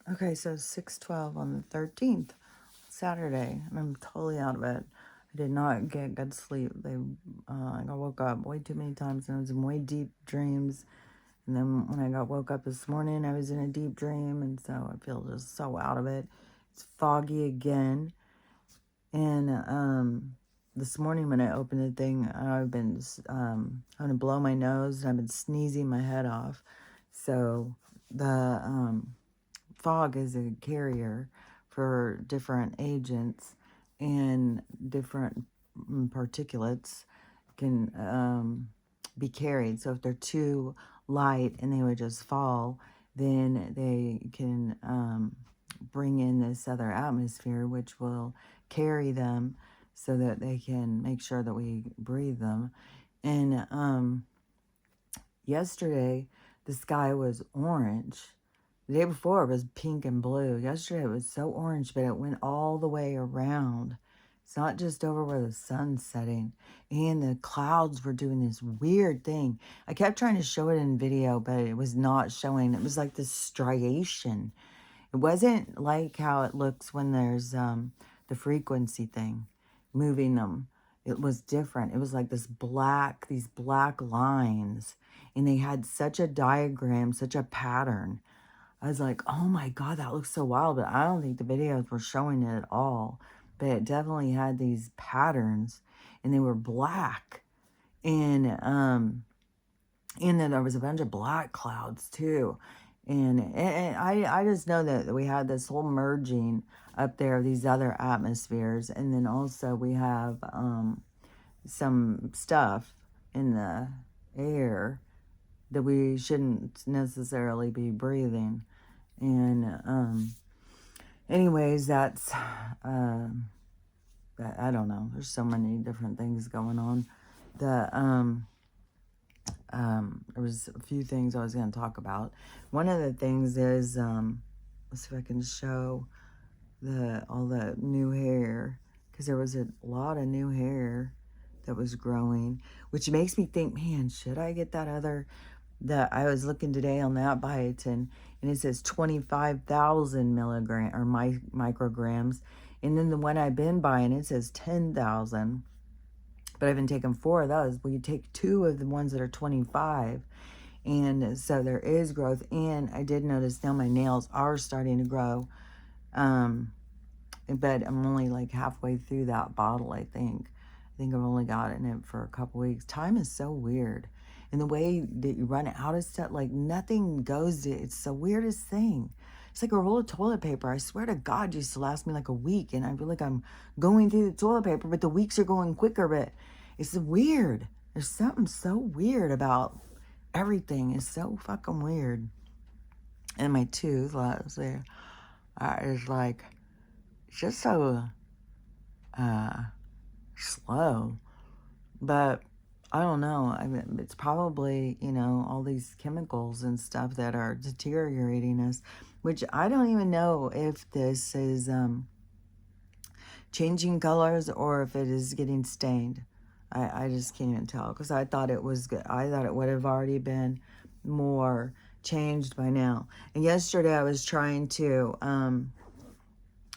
Okay, so 6:12 on the 13th, Saturday, and I'm totally out of it. I did not get good sleep. I got woke up way too many times, and I was in way deep dreams. And then when I got woke up this morning, I was in a deep dream, and so I feel just so out of it. It's foggy again, and this morning when I opened the thing, I've been having to blow my nose, and I've been sneezing my head off. So the fog is a carrier for different agents, and different particulates can be carried. So if they're too light and they would just fall, then they can bring in this other atmosphere, which will carry them so that they can make sure that we breathe them. And yesterday, the sky was orange. The day before it was pink and blue. Yesterday it was so orange, but it went all the way around. It's not just over where the sun's setting. And the clouds were doing this weird thing. I kept trying to show it in video, but it was not showing. It was like this striation. It wasn't like how it looks when there's the frequency thing, moving them. It was different. It was like these black lines. And they had such a diagram, such a pattern. I was like, oh my God, that looks so wild. But I don't think the videos were showing it at all. But it definitely had these patterns, and they were black. And then there was a bunch of black clouds too. And I just know that we had this whole merging up there of these other atmospheres. And then also we have some stuff in the air that we shouldn't necessarily be breathing. And anyways, that's I don't know. There's so many different things going on. There was a few things I was going to talk about. One of the things is let's see if I can show all the new hair, because there was a lot of new hair that was growing, which makes me think, man, should I get that I was looking today on that biotin, and it says 25,000 milligram or micrograms, and then the one I've been buying, it says 10,000, but I've been taking 4 of those. Well, you take 2 of the ones that are 25, and so there is growth. And I did notice now my nails are starting to grow, but I'm only like halfway through that bottle. I think I've only gotten it for a couple weeks. Time is so weird. And the way that you run out of stuff, like nothing goes to, it's the weirdest thing. It's like a roll of toilet paper. I swear to God, used to last me like a week. And I feel like I'm going through the toilet paper, but the weeks are going quicker. But it's weird. There's something so weird about everything. It's so fucking weird. And my tooth, is like, it's just so slow. But I don't know. I mean, it's probably, all these chemicals and stuff that are deteriorating us, which I don't even know if this is changing colors or if it is getting stained. I just can't even tell, because I thought it was good. I thought it would have already been more changed by now. And yesterday I was trying to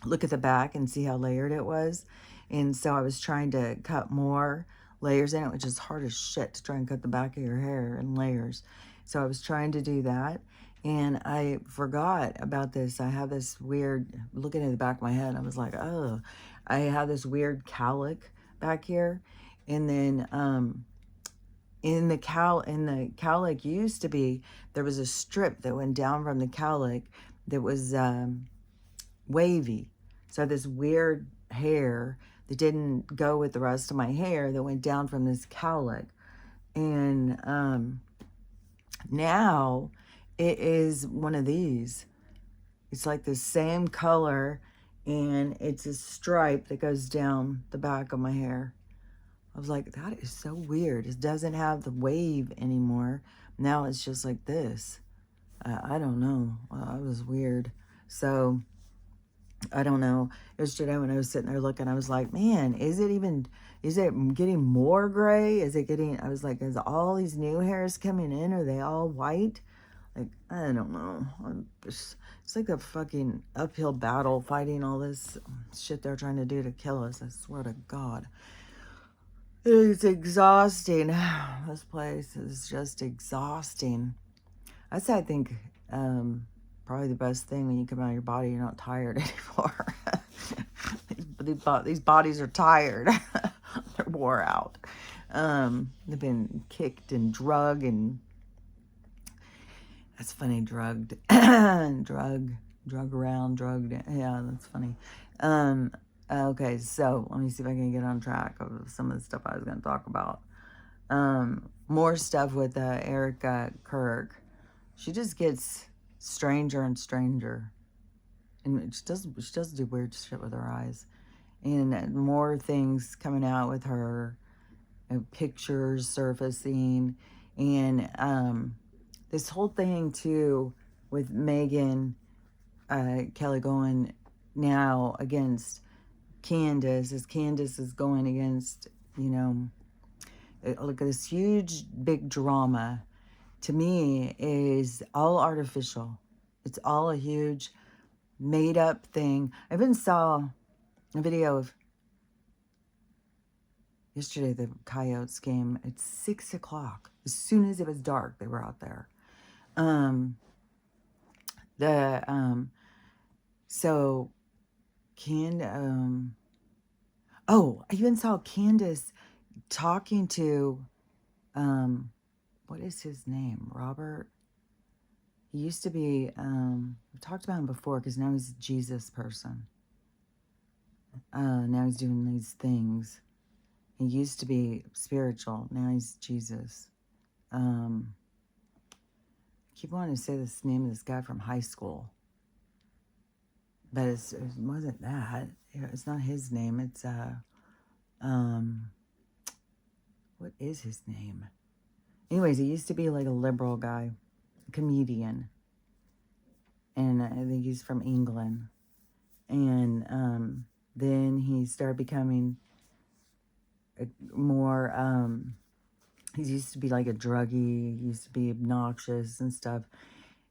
look at the back and see how layered it was. And so I was trying to cut more layers in it, which is hard as shit to try and cut the back of your hair in layers. So I was trying to do that, and I forgot about this. I have this weird, looking at the back of my head, I was like, oh, I have this weird cowlick back here. And then in the cowlick used to be, there was a strip that went down from the cowlick that was wavy. So this weird hair that didn't go with the rest of my hair that went down from this cowlick. And now it is one of these. It's like the same color, and it's a stripe that goes down the back of my hair. I was like, that is so weird. It doesn't have the wave anymore. Now it's just like this. I don't know. It was weird. So I don't know. Yesterday when I was sitting there looking, I was like, man, is it getting more gray? I was like, is all these new hairs coming in? Are they all white? Like, I don't know. It's like a fucking uphill battle fighting all this shit they're trying to do to kill us. I swear to God. It's exhausting. This place is just exhausting. That's, I think, probably the best thing when you come out of your body, you're not tired anymore. These bodies are tired. They're wore out. They've been kicked and drugged and that's funny, drugged, drug around, drugged. Yeah, that's funny. Okay, so let me see if I can get on track of some of the stuff I was going to talk about. More stuff with Erica Kirk. She just gets stranger and stranger, and she does do weird shit with her eyes, and more things coming out with her, pictures surfacing, and this whole thing too with Megan Kelly going now against Candace, as Candace is going against, look at this huge big drama. To me, is all artificial. It's all a huge made up thing. I even saw a video of yesterday, the Coyotes game at 6 o'clock. As soon as it was dark, they were out there. So I even saw Candace talking to what is his name? Robert. He used to be we talked about him before because now he's a Jesus person. Now he's doing these things. He used to be spiritual. Now he's Jesus. I keep wanting to say this name of this guy from high school. But it wasn't that. It's not his name. It's, what is his name? Anyways, he used to be like a liberal guy, a comedian. And I think he's from England. And then he started becoming more, he used to be like a druggie. He used to be obnoxious and stuff.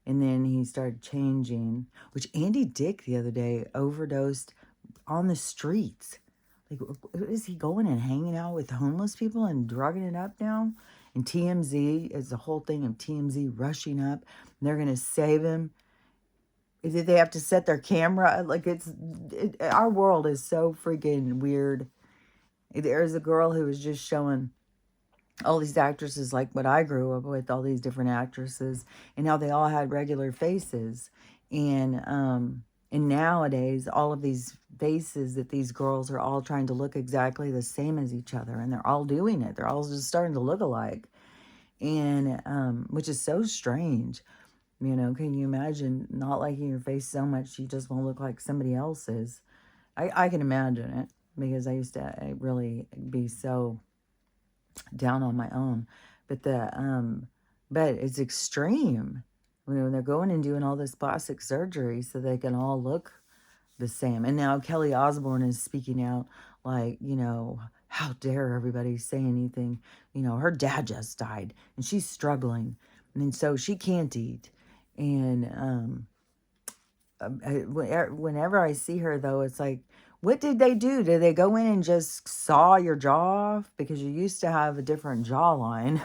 And then he started changing, which Andy Dick the other day overdosed on the streets. Like, is he going and hanging out with homeless people and drugging it up now? And TMZ is the whole thing of TMZ rushing up. And they're going to save him. Did they have to set their camera? Like, our world is so freaking weird. There's a girl who was just showing all these actresses, like what I grew up with, all these different actresses, and how they all had regular faces. And nowadays, all of these faces that these girls are all trying to look exactly the same as each other, and they're all doing it. They're all just starting to look alike, and which is so strange. Can you imagine not liking your face so much you just won't look like somebody else's? I can imagine it because I used to really be so down on my own, but but it's extreme when they're going and doing all this plastic surgery so they can all look the same. And now Kelly Osbourne is speaking out like, how dare everybody say anything? Her dad just died and she's struggling, and so she can't eat. And whenever I see her, though, it's like, what did they do? Did they go in and just saw your jaw off? Because you used to have a different jawline.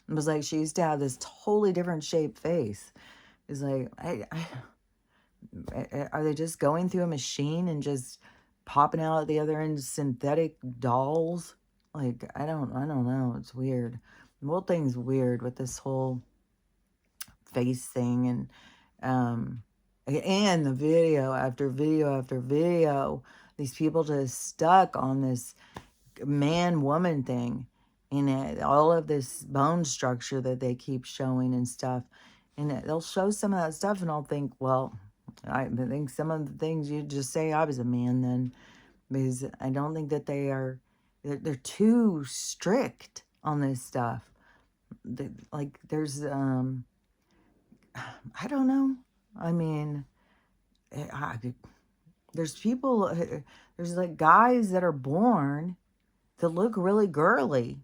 It was like she used to have this totally different shaped face. It's like, are they just going through a machine and just popping out at the other end synthetic dolls? Like, I don't know. It's weird. The whole thing's weird with this whole face thing, and the video after video after video, these people just stuck on this man-woman thing, and all of this bone structure that they keep showing and stuff. And they'll show some of that stuff, and I'll think, well, I think some of the things you just say, I was a man then, because I don't think that they're too strict on this stuff. Like, there's, I don't know. I mean, there's people, there's like guys that are born that look really girly.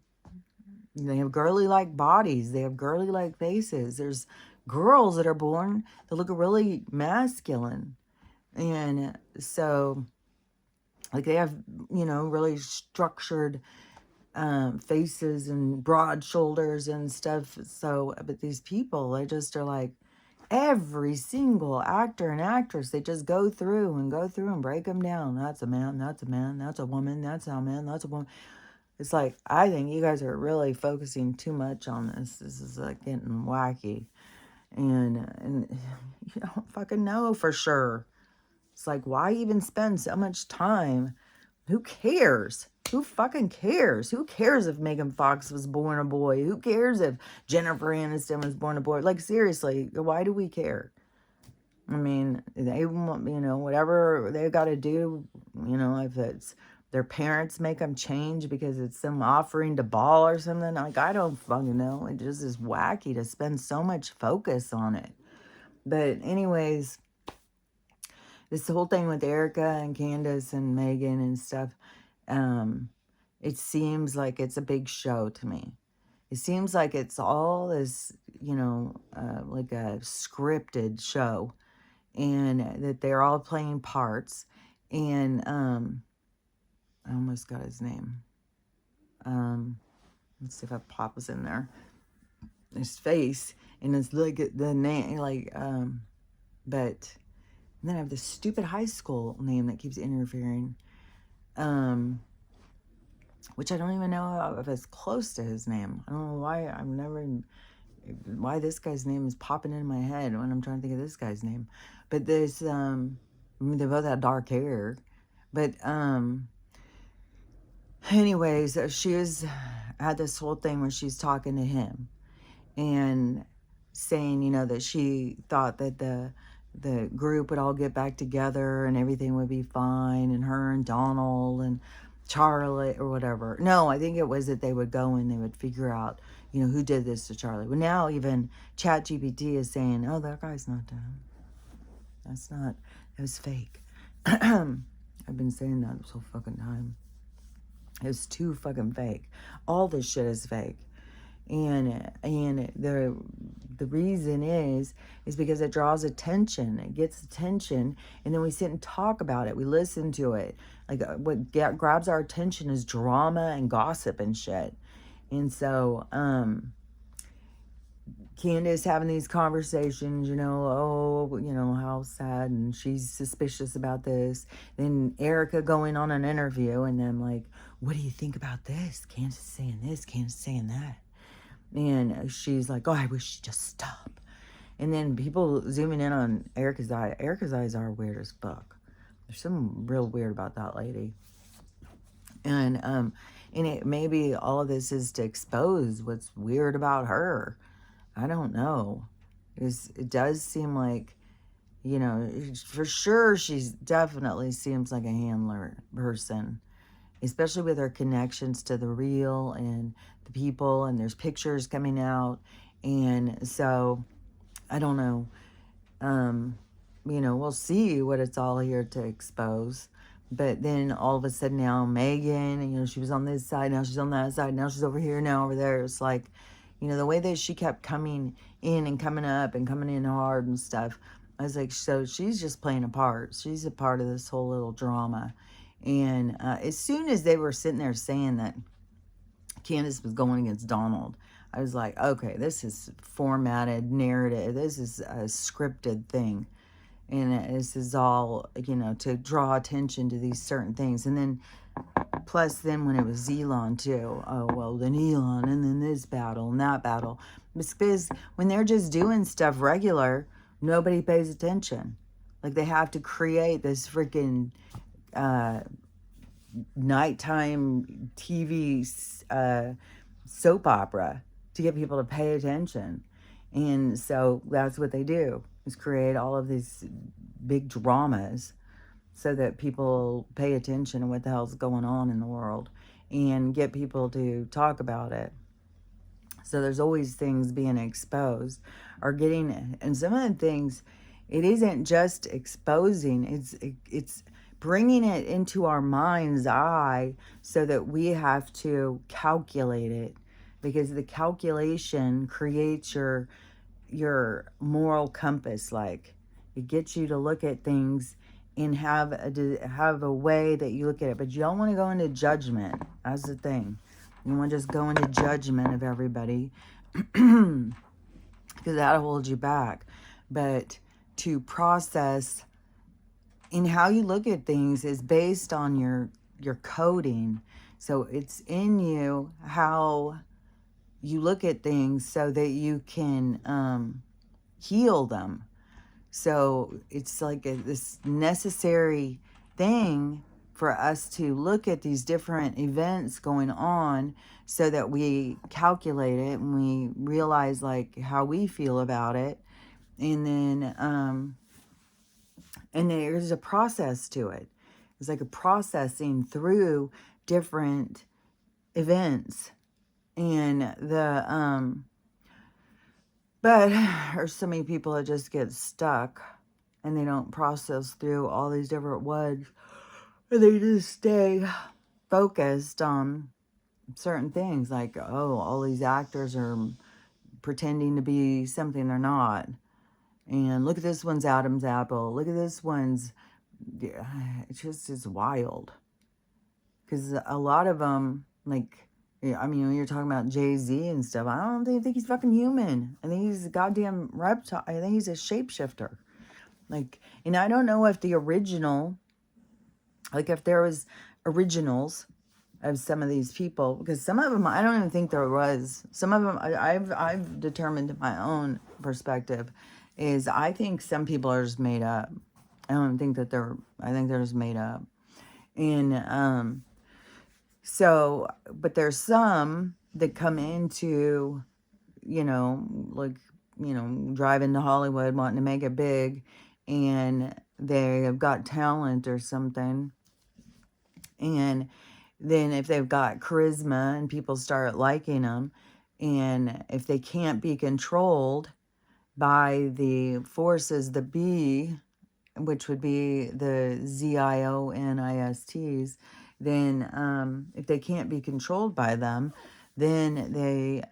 They have girly like bodies. They have girly like faces. There's girls that are born that look really masculine. And so, like, they have, really structured faces and broad shoulders and stuff. So, but these people, they just are like, every single actor and actress, they just go through and break them down. That's a man, that's a man, that's a woman, that's a man, that's a woman. It's like, I think you guys are really focusing too much on this. This is like getting wacky. And you don't fucking know for sure. It's like, why even spend so much time? Who cares? Who fucking cares? Who cares if Megan Fox was born a boy? Who cares if Jennifer Aniston was born a boy? Like, seriously, why do we care? I mean, they want, whatever they got to do, if it's their parents make them change because it's them offering to ball or something. Like, I don't fucking know. It just is wacky to spend so much focus on it. But anyways, this whole thing with Erica and Candace and Megan and stuff, it seems like it's a big show to me. It seems like it's all this, like a scripted show, and that they're all playing parts. And I almost got his name. Let's see if I pop was in there. His face, and it's like the name, like, but and then I have this stupid high school name that keeps interfering, which I don't even know if it's close to his name. I don't know why this guy's name is popping in my head when I'm trying to think of this guy's name. But there's, I mean, they both have dark hair. But, anyways, she had this whole thing where she's talking to him and saying, that she thought that the group would all get back together and everything would be fine, and her and Donald and Charlie or whatever. No, I think it was that they would go and they would figure out, who did this to Charlie. Well, now even ChatGPT is saying, oh, that guy's not dead. That's not, it was fake. I've been saying that this whole fucking time. It's too fucking fake. All this shit is fake. And the reason is because it draws attention. It gets attention, and then we sit and talk about it. We listen to it. Like, what grabs our attention is drama and gossip and shit. And so, Candace having these conversations, how sad, and she's suspicious about this. Then Erica going on an interview, and then like, what do you think about this? Candace is saying this, Candace is saying that. And she's like, oh, I wish she'd just stop. And then people zooming in on Erica's eye. Erica's eyes are weird as fuck. There's something real weird about that lady. And it maybe all of this is to expose what's weird about her. I don't know. It does seem like, for sure she's definitely seems like a handler person, especially with her connections to the real and the people, and there's pictures coming out. And so, I don't know. We'll see what it's all here to expose. But then all of a sudden now Megan, she was on this side, now she's on that side, now she's over here, now over there. It's like, the way that she kept coming in and coming up and coming in hard and stuff. I was like, so she's just playing a part. She's a part of this whole little drama. And as soon as they were sitting there saying that Candace was going against Donald, I was like, okay, this is formatted narrative. This is a scripted thing. And this is all, to draw attention to these certain things. And then, plus then when it was Elon too, oh, well, then Elon, and then this battle and that battle. Because when they're just doing stuff regular, nobody pays attention. Like, they have to create this freaking nighttime TV soap opera to get people to pay attention. And so that's what they do, is create all of these big dramas so that people pay attention to what the hell's going on in the world and get people to talk about it. So there's always things being exposed or getting, and some of the things, it isn't just exposing, it's bringing it into our mind's eye so that we have to calculate it, because the calculation creates your your moral compass. Like, it gets you to look at things and have a way that you look at it. But you don't want to go into judgment. That's the thing. You want to just go into judgment of everybody because that'll hold you back. But to process in how you look at things is based on your coding. So it's in you how you look at things so that you can heal them. So it's like this necessary thing for us to look at these different events going on so that we calculate it and we realize like how we feel about it. And there's a process to it. It's like a processing through different events. And but there's so many people that just get stuck and they don't process through all these different ones. And they just stay focused on certain things like, oh, all these actors are pretending to be something they're not. And look at this one's Adam's apple. Look at this one's, it's wild. Because a lot of them, like, I mean, when you're talking about Jay-Z and stuff, I don't think he's fucking human. I think he's a goddamn reptile. I think he's a shapeshifter. Like, and I don't know if the original, like if there was originals of some of these people, because some of them, I don't even think there was. Some of them, I've determined my own perspective is I think some people are just made up. I don't think that I think they're just made up. And, so, but there's some that come into, like, driving to Hollywood, wanting to make it big, and they have got talent or something. And then if they've got charisma and people start liking them, and if they can't be controlled by the forces that be, which would be the ZIONISTs, then if they can't be controlled by them, then they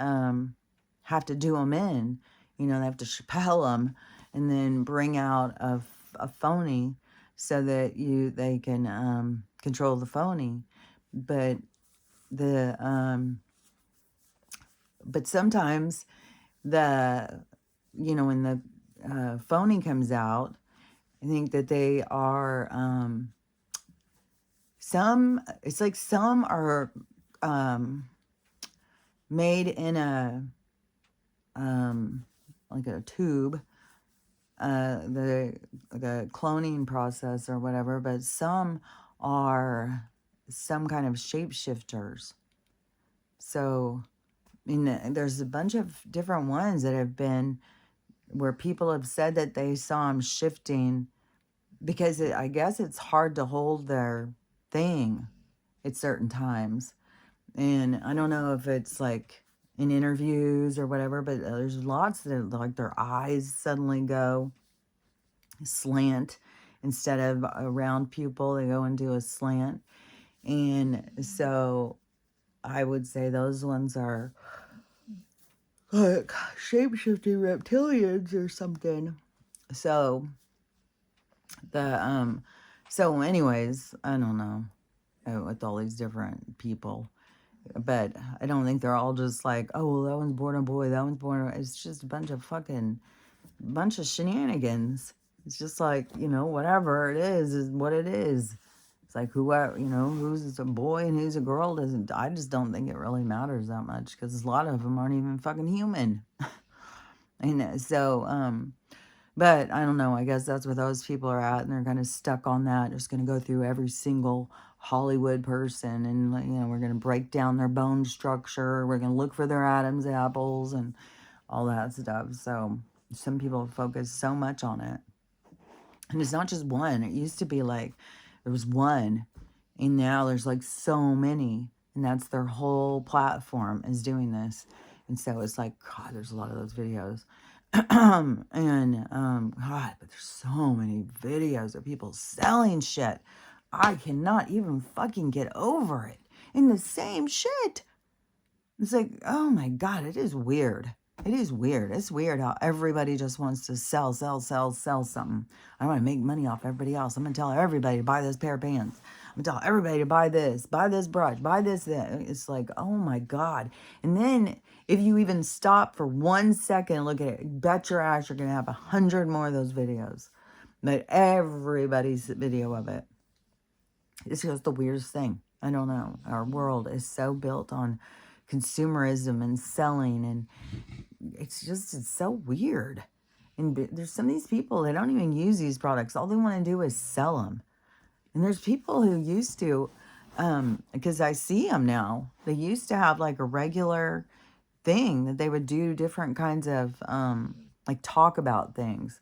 have to do them in. They have to Chappelle them and then bring out a phony so that they can control the phony. But but sometimes when the phony comes out, I think that they are it's like some are made in a like a tube, the cloning process or whatever, but some are some kind of shapeshifters. So, there's a bunch of different ones that have been where people have said that they saw them shifting because I guess it's hard to hold their thing at certain times. And I don't know if it's like in interviews or whatever, but there's lots that like their eyes suddenly go slant instead of a round pupil, they go into a slant. And so I would say those ones are like shape-shifting reptilians or something. So so anyways, I don't know with all these different people, but I don't think they're all just like, oh, well, that one's born a boy, that one's born a... It's just a bunch of shenanigans. It's just like, whatever it is what it is. It's like who's a boy and who's a girl doesn't... I just don't think it really matters that much because a lot of them aren't even fucking human. And so, but I don't know. I guess that's where those people are at, and they're kind of stuck on that. Just going to go through every single Hollywood person, and we're going to break down their bone structure. We're going to look for their Adam's apples and all that stuff. So some people focus so much on it, and it's not just one. It used to be like there was one, and now there's like so many, and that's their whole platform is doing this. And so it's like, God, there's a lot of those videos. God, but there's so many videos of people selling shit. I cannot even fucking get over it. In the same shit. It's like, oh my God, it is weird. It is weird. It's weird how everybody just wants to sell, sell, sell, sell something. I want to make money off everybody else. I'm going to tell everybody to buy this pair of pants. I'm going to tell everybody to buy this brush, buy this, that. It's like, oh my God. And then if you even stop for 1 second and look at it, bet your ass you're going to have 100 more of those videos. But everybody's video of it. It's just the weirdest thing. I don't know. Our world is so built on consumerism and selling, and it's so weird. And there's some of these people that don't even use these products. All they want to do is sell them. And there's people who used to, because I see them now, they used to have like a regular thing that they would do different kinds of, like talk about things.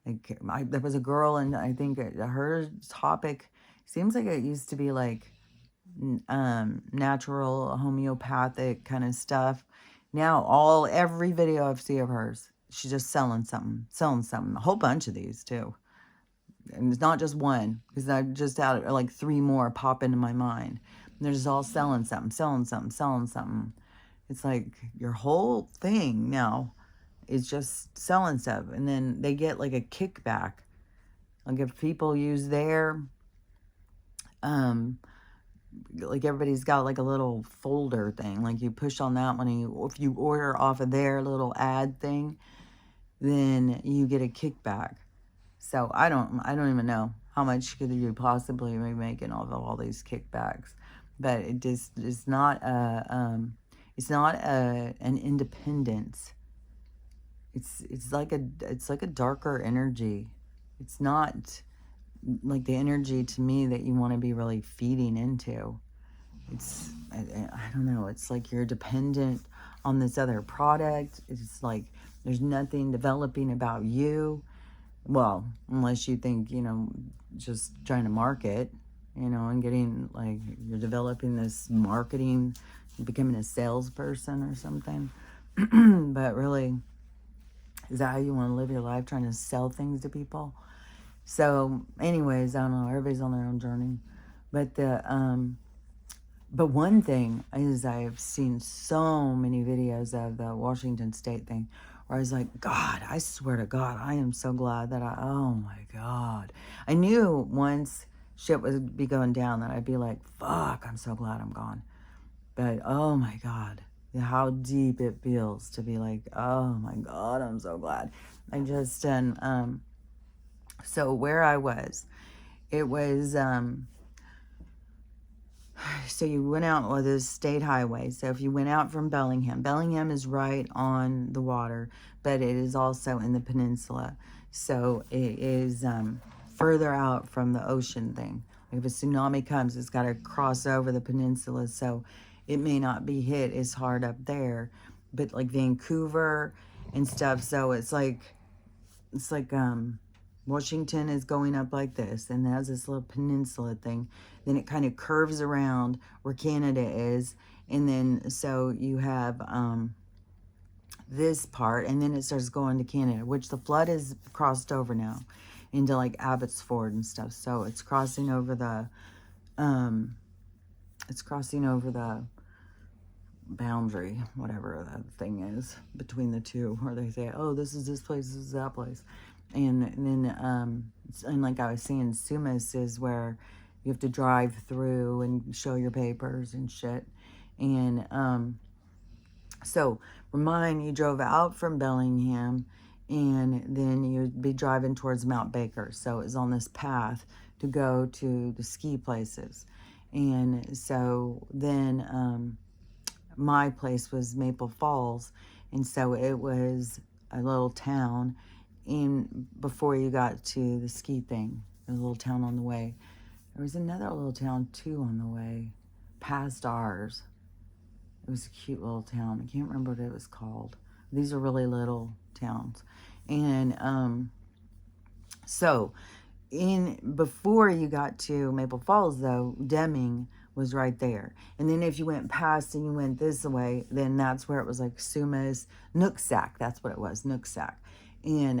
Like there was a girl, and I think her topic seems like it used to be like natural homeopathic kind of stuff. Now every video I've seen of hers, she's just selling something, a whole bunch of these too. And it's not just one, because I just had like 3 more pop into my mind. And they're just all selling something, selling something, selling something. It's like your whole thing now is just selling stuff. And then they get like a kickback. Like if people use their, like everybody's got like a little folder thing. Like you push on that one, and if you order off of their little ad thing, then you get a kickback. So I don't even know how much could you possibly be making off of all these kickbacks. But it just is not an independence. It's like a darker energy. It's not like the energy to me that you want to be really feeding into. I don't know, it's like you're dependent on this other product. It's like there's nothing developing about you. Well, unless you think, just trying to market, and getting like you're developing this marketing, becoming a salesperson or something. But really, is that how you want to live your life, trying to sell things to people? So anyways, I don't know, everybody's on their own journey. But but one thing is, I've seen so many videos of the Washington State thing where I was like, God, I swear to God, I am so glad that oh my God. I knew once shit would be going down that I'd be like, fuck, I'm so glad I'm gone. But oh my God, how deep it feels to be like, oh my God, I'm so glad. I just, so where I was, it was, so you went out on this state highway. So if you went out from Bellingham is right on the water, but it is also in the peninsula. So it is further out from the ocean thing. Like if a tsunami comes, it's got to cross over the peninsula. So it may not be hit as hard up there, but like Vancouver and stuff. So it's like Washington is going up like this, and it has this little peninsula thing. Then it kind of curves around where Canada is, and then so you have this part, and then it starts going to Canada, which the flood is crossed over now into like Abbotsford and stuff. So it's crossing over the boundary, whatever that thing is, between the two, where they say, oh, this is this place, this is that place. And then, and like I was saying, Sumas is where you have to drive through and show your papers and shit. And so for mine, you drove out from Bellingham, and then you'd be driving towards Mount Baker. So it was on this path to go to the ski places. And so then my place was Maple Falls, and so it was a little town. And before you got to the ski thing, a little town on the way. There was another little town too on the way, past ours. It was a cute little town. I can't remember what it was called. These are really little towns. And so before you got to Maple Falls, though, Deming was right there. And then if you went past and you went this way, then that's where it was like Sumas, Nooksack. That's what it was, Nooksack. And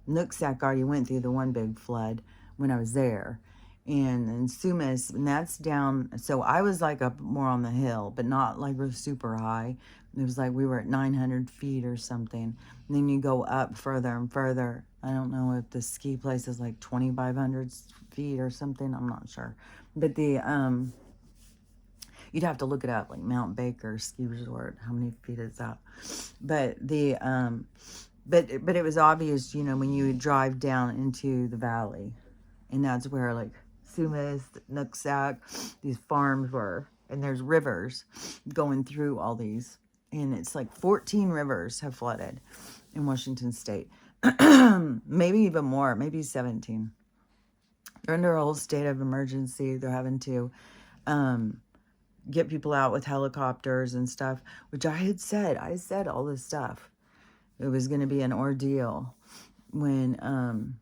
Nooksack already went through the one big flood when I was there. And Sumas, and that's down. So I was like up more on the hill, but not like super high. It was like we were at 900 feet or something. And then you go up further and further. I don't know if the ski place is like 2,500 feet or something. I'm not sure. But you'd have to look it up, like Mount Baker Ski Resort. How many feet is that? But but it was obvious, when you would drive down into the valley, and that's where like Sumas, Nooksack, these farms were, and there's rivers going through all these, and it's like 14 rivers have flooded in Washington State, maybe even more, maybe 17. They're under a whole state of emergency. They're having to get people out with helicopters and stuff, which I said all this stuff. It was going to be an ordeal when,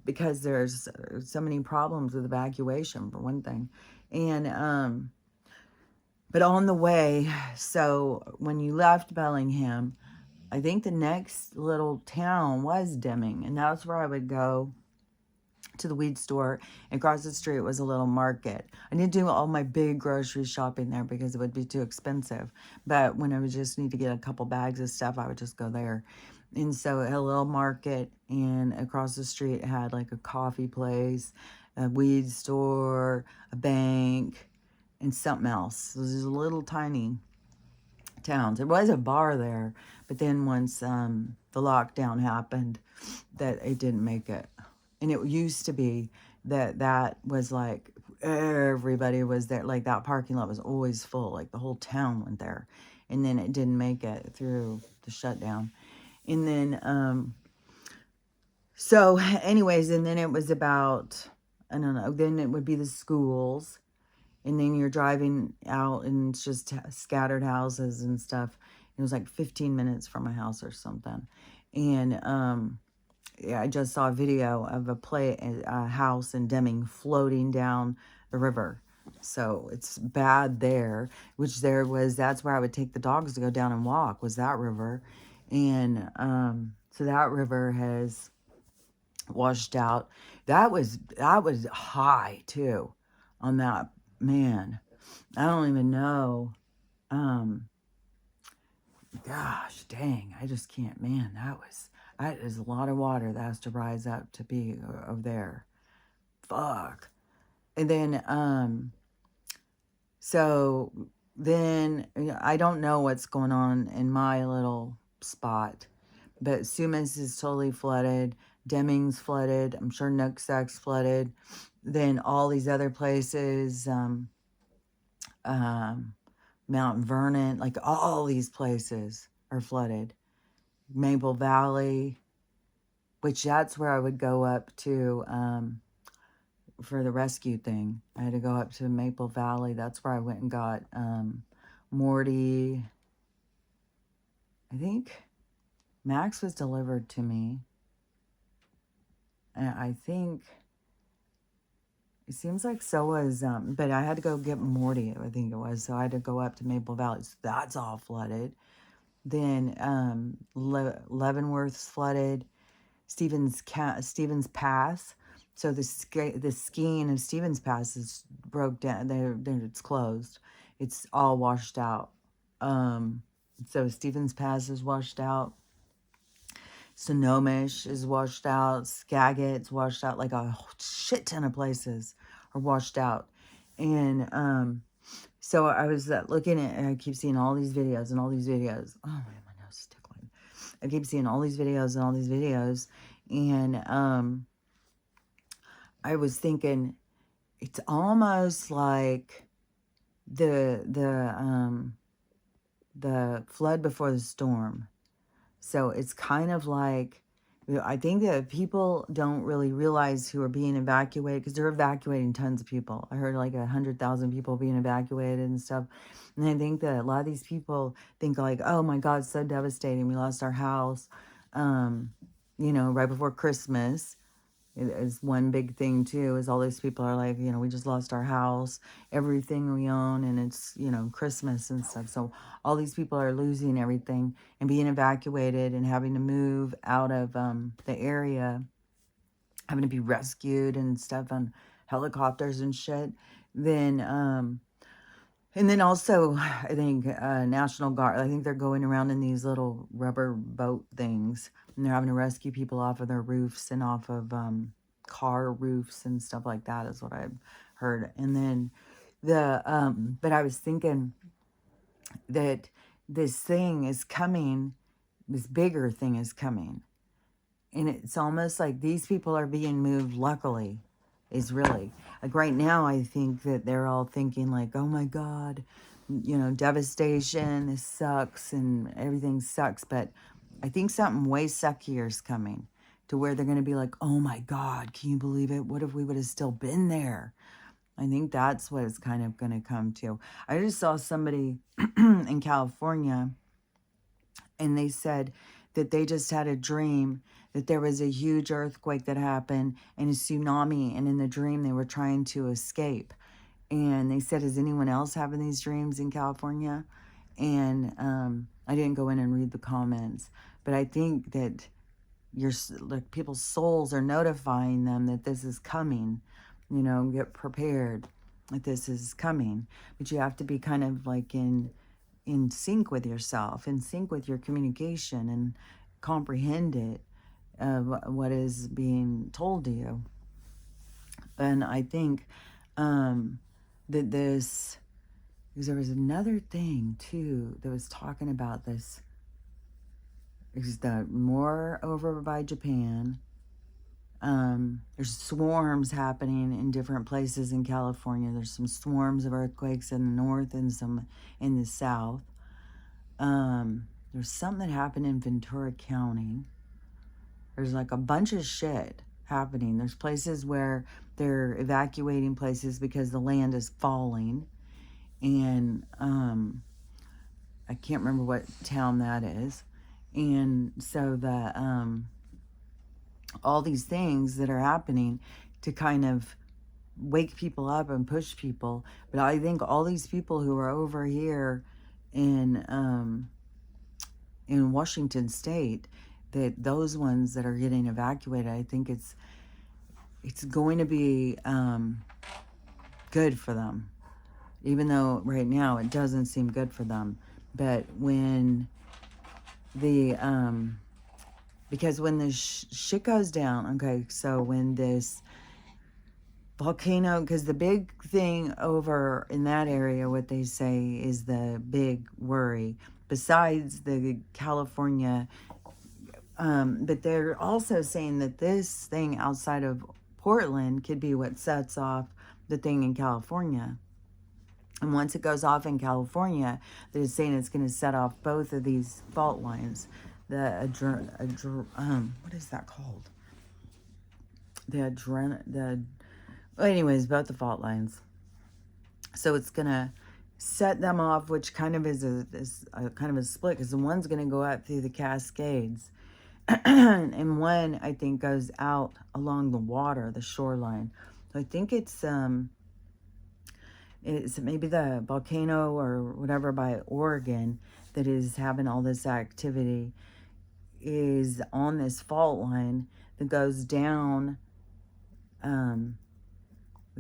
because there's so many problems with evacuation, for one thing. And, but on the way, so when you left Bellingham, I think the next little town was Deming, and that's where I would go to the weed store, and across the street was a little market. I didn't do all my big grocery shopping there because it would be too expensive. But when I would just need to get a couple bags of stuff, I would just go there. And so a little market, and across the street had like a coffee place, a weed store, a bank, and something else. So it was just little tiny towns. There was a bar there, but then once the lockdown happened, that it didn't make it. And it used to be that was like everybody was there. Like that parking lot was always full. Like the whole town went there. And then it didn't make it through the shutdown. And then, so anyways, and then it was about, I don't know, then it would be the schools. And then you're driving out and it's just scattered houses and stuff. It was like 15 minutes from my house or something. And, yeah, I just saw a video of a house in Deming floating down the river. So it's bad there, that's where I would take the dogs to go down and walk, was that river. And so that river has washed out. That was high too on that, man. I don't even know. Gosh dang, I just can't, man, that is a lot of water that has to rise up to be over there. Fuck. And then, so then, I don't know what's going on in my little spot, but Sumas is totally flooded. Deming's flooded. I'm sure Nooksack's flooded. Then all these other places, Mount Vernon, like all these places are flooded. Maple Valley, which that's where I would go up to for the rescue thing. I had to go up to Maple Valley. That's where I went and got Morty. I think Max was delivered to me. And I think it seems like so was, but I had to go get Morty, I think it was. So I had to go up to Maple Valley. So that's all flooded. Then Leavenworth's flooded. Stevens Pass. So the skiing of Stevens Pass is broke down. It's closed. It's all washed out. So Stevens Pass is washed out. Snohomish is washed out. Skagit's washed out. Like a shit ton of places are washed out. And so I was looking at, and I keep seeing all these videos and all these videos. Oh man, my nose is tickling. I keep seeing all these videos and all these videos. And I was thinking, it's almost like the flood before the storm. So it's kind of like, I think that people don't really realize who are being evacuated, because they're evacuating tons of people. I heard like 100,000 people being evacuated and stuff. And I think that a lot of these people think like, oh my God, it's so devastating. We lost our house, right before Christmas. Is one big thing too, is all these people are like, we just lost our house, everything we own, and it's, Christmas and stuff. So all these people are losing everything and being evacuated and having to move out of the area, having to be rescued and stuff on helicopters and shit. Then And then also, I think National Guard, I think they're going around in these little rubber boat things, and they're having to rescue people off of their roofs and off of car roofs and stuff like that is what I've heard. And then but I was thinking that this thing is coming, this bigger thing is coming. And it's almost like these people are being moved, luckily, is really. Like right now, I think that they're all thinking like, oh my God, devastation, this sucks and everything sucks. But I think something way suckier is coming to where they're going to be like, oh my God, can you believe it? What if we would have still been there? I think that's what it's kind of going to come to. I just saw somebody in California, and they said that they just had a dream that there was a huge earthquake that happened and a tsunami, and in the dream they were trying to escape. And they said, is anyone else having these dreams in California? And I didn't go in and read the comments, but I think that like people's souls are notifying them that this is coming. Get prepared that this is coming. But you have to be kind of like in sync with yourself, in sync with your communication, and comprehend it, what is being told to you. And I think that this, because there was another thing too that was talking about this, is that more over by Japan. There's swarms happening in different places in California. There's some swarms of earthquakes in the north and some in the south. There's something that happened in Ventura County. There's like a bunch of shit happening. There's places where they're evacuating places because the land is falling. And I can't remember what town that is. And so all these things that are happening to kind of wake people up and push people. But I think all these people who are over here in Washington State, that those ones that are getting evacuated, I think it's going to be good for them, even though right now it doesn't seem good for them. But when the because when the shit goes down, okay, so when this volcano, because the big thing over in that area, what they say is the big worry, besides the California, but they're also saying that this thing outside of Portland could be what sets off the thing in California. And once it goes off in California, they're saying it's going to set off both of these fault lines. What is that called? Well, anyways, both the fault lines. So it's going to set them off, which kind of is a kind of a split, because the one's going to go out through the Cascades, and one, I think, goes out along the water, the shoreline. So I think it's maybe the volcano or whatever by Oregon that is having all this activity is on this fault line that goes down the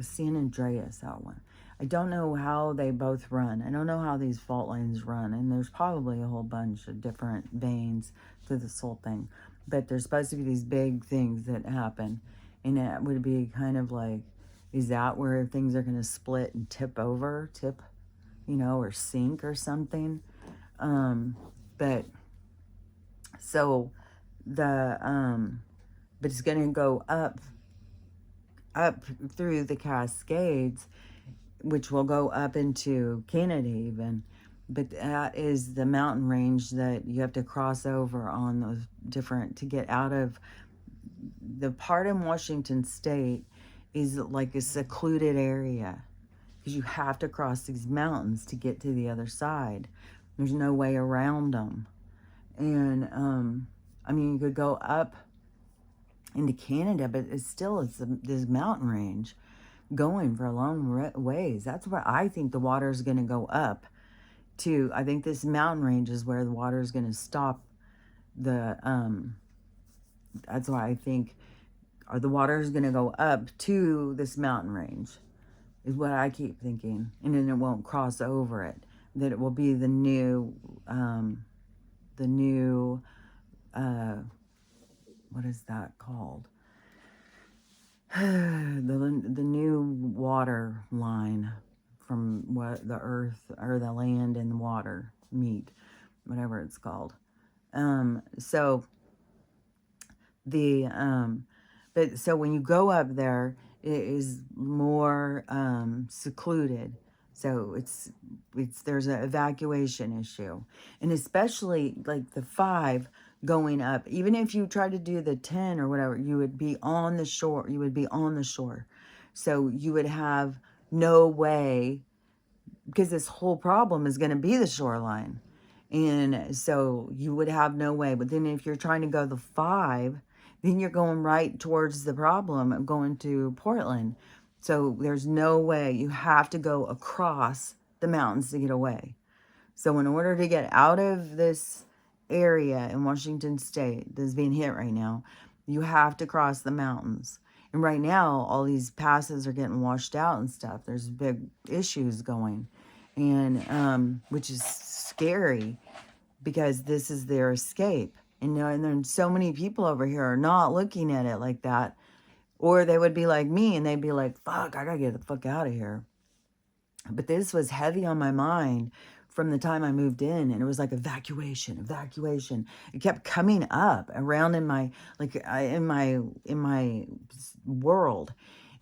San Andreas, that one. I don't know how they both run. I don't know how these fault lines run, and there's probably a whole bunch of different veins to this whole thing. But there's supposed to be these big things that happen, and it would be kind of like, is that where things are going to split and tip, or sink or something? But so but it's going to go up through the Cascades, which will go up into Canada even. But that is the mountain range that you have to cross over on those different, to get out of the part in Washington State is like a secluded area, because you have to cross these mountains to get to the other side. There's no way around them. And you could go up into Canada, but it's this mountain range going for a long ways. That's where I think the water is going to go up to. I think this mountain range is where the water is going to stop. That's why I think the water is going to go up to this mountain range. is what I keep thinking. And then it won't cross over it. That it will be the new, the new, what is that called? The new water line from what the earth or the land and the water meet, whatever it's called. So the but so when you go up there, it is more secluded. So it's there's an evacuation issue, and especially like the 5 going up. Even if you try to do the 10 or whatever, you would be on the shore. You would be on the shore, so you would have no way, because this whole problem is going to be the shoreline. And so you would have no way. But then if you're trying to go the 5, then you're going right towards the problem of going to Portland. So there's no way. You have to go across the mountains to get away. So in order to get out of this area in Washington State that's being hit right now, you have to cross the mountains. And right now, all these passes are getting washed out and stuff. There's big issues going, and which is scary because this is their escape. And then so many people over here are not looking at it like that, or they would be like me and they'd be like, "Fuck, I gotta get the fuck out of here." But this was heavy on my mind from the time I moved in, and it was like evacuation, evacuation. It kept coming up around in my in my world,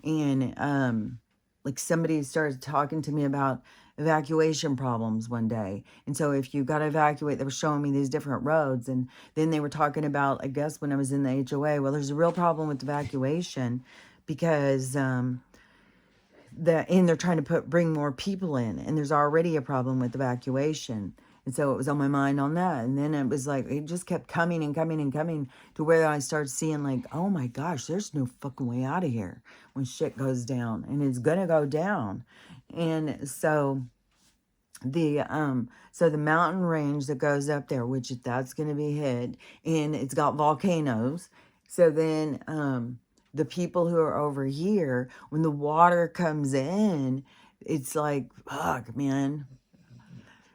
and like somebody started talking to me about evacuation problems one day. And so if you got to evacuate, they were showing me these different roads, and then they were talking about, I guess when I was in the HOA, well, there's a real problem with evacuation because and they're trying to bring more people in, and there's already a problem with evacuation. And so it was on my mind on that. And then it was like, it just kept coming and coming and coming to where I started seeing like, oh my gosh, there's no fucking way out of here when shit goes down, and it's gonna go down. And so the mountain range that goes up there, which that's going to be hit, and it's got volcanoes. So then the people who are over here, when the water comes in, it's like, fuck, man.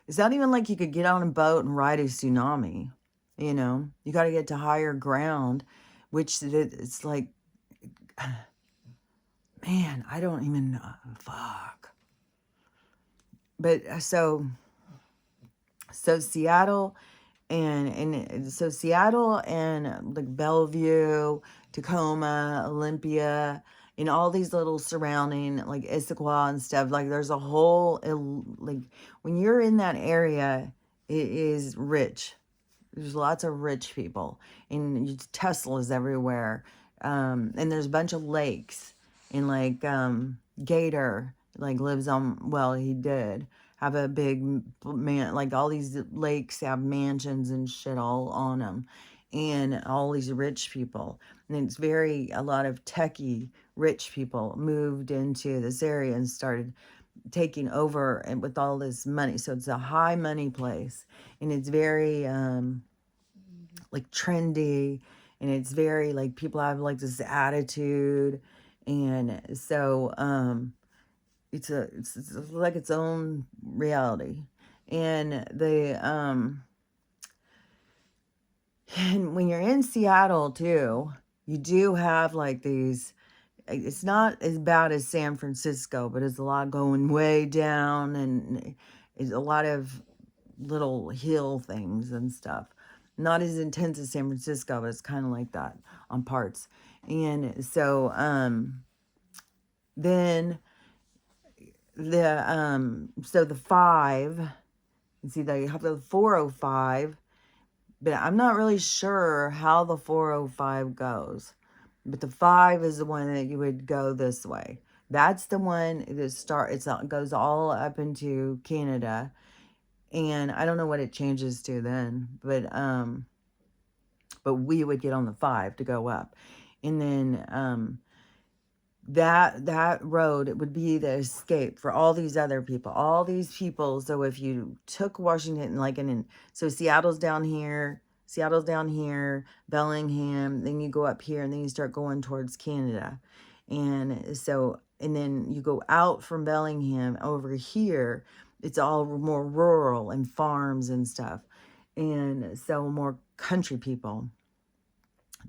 It's not even like you could get on a boat and ride a tsunami. You got to get to higher ground, which it's like, man, I don't even know. Fuck. But so Seattle so Seattle and like Bellevue, Tacoma, Olympia, and all these little surrounding like Issaquah and stuff, like there's a whole, like when you're in that area, it is rich. There's lots of rich people, and Teslas everywhere, and there's a bunch of lakes, and like Gator like lives on, well, he did have a big man, like all these lakes have mansions and shit all on them, and all these rich people, and it's a lot of techie rich people moved into this area and started taking over and with all this money. So it's a high money place, and it's very like trendy, and it's very like people have like this attitude, and so it's like its own reality. And and when you're in Seattle too, you do have like these, it's not as bad as San Francisco, but it's a lot going way down, and it's a lot of little hill things and stuff. Not as intense as San Francisco, but it's kind of like that on parts. And so then the 5, you see they have the 405, but I'm not really sure how the 405 goes. But the 5 is the one that you would go this way. That's the one that goes all up into Canada. And I don't know what it changes to then, but we would get on the 5 to go up. And then that road, it would be the escape for all these other people, all these people. So if you took Washington, so Seattle's down here, Bellingham, then you go up here, and then you start going towards Canada. And so and then you go out from Bellingham over here, it's all more rural and farms and stuff. And so more country people,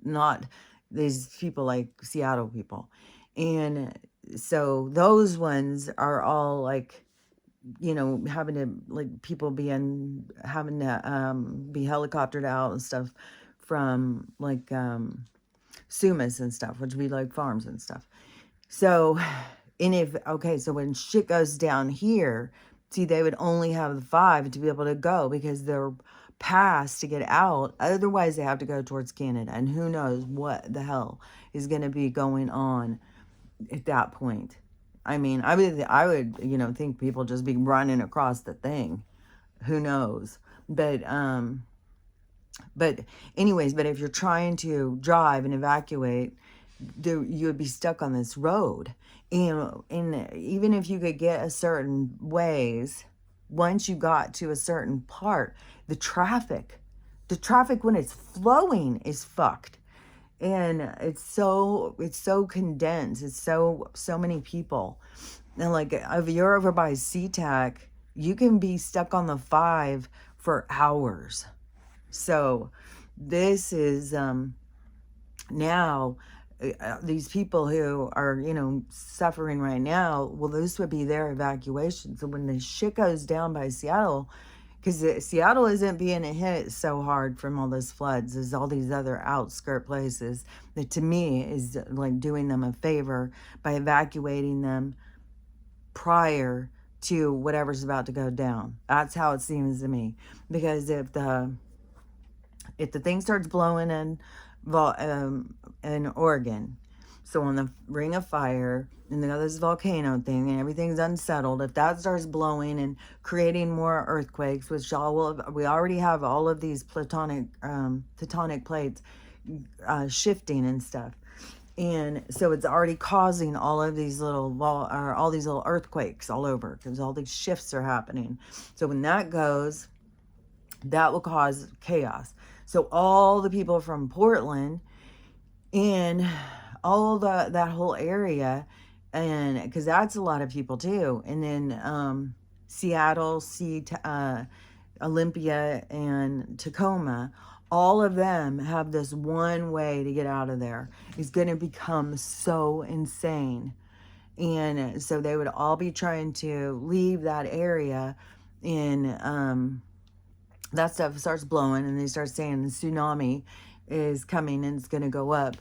not these people like Seattle people. And so those ones are all like, having to, like, people having to be helicoptered out and stuff from like Sumas and stuff, which would be like farms and stuff. So, and so when shit goes down here, see, they would only have the 5 to be able to go because they're passed to get out. Otherwise, they have to go towards Canada. And who knows what the hell is going to be going on at that point. I mean, I would, think people just be running across the thing. Who knows? But anyways, but if you're trying to drive and evacuate, you would be stuck on this road. And even if you could get a certain ways, once you got to a certain part, the traffic when it's flowing is fucked. And it's so condensed. It's so many people. And like if you're over by SeaTac, you can be stuck on the 5 for hours. So this is now these people who are, suffering right now, well, this would be their evacuation. So when the shit goes down by Seattle, because Seattle isn't being hit so hard from all those floods as all these other outskirt places, that to me is like doing them a favor by evacuating them prior to whatever's about to go down. That's how it seems to me. Because if the thing starts blowing in Oregon, so on the Ring of Fire, and then this volcano thing, and everything's unsettled, if that starts blowing and creating more earthquakes, which we already have all of these tectonic plates shifting and stuff, and so it's already causing all of these all these little earthquakes all over, because all these shifts are happening. So when that goes, that will cause chaos. So all the people from Portland and all that whole area, and because that's a lot of people too, and then Seattle, Olympia, and Tacoma, all of them have this one way to get out of there. It's going to become so insane. And so they would all be trying to leave that area, and that stuff starts blowing, and they start saying the tsunami is coming and it's going to go up,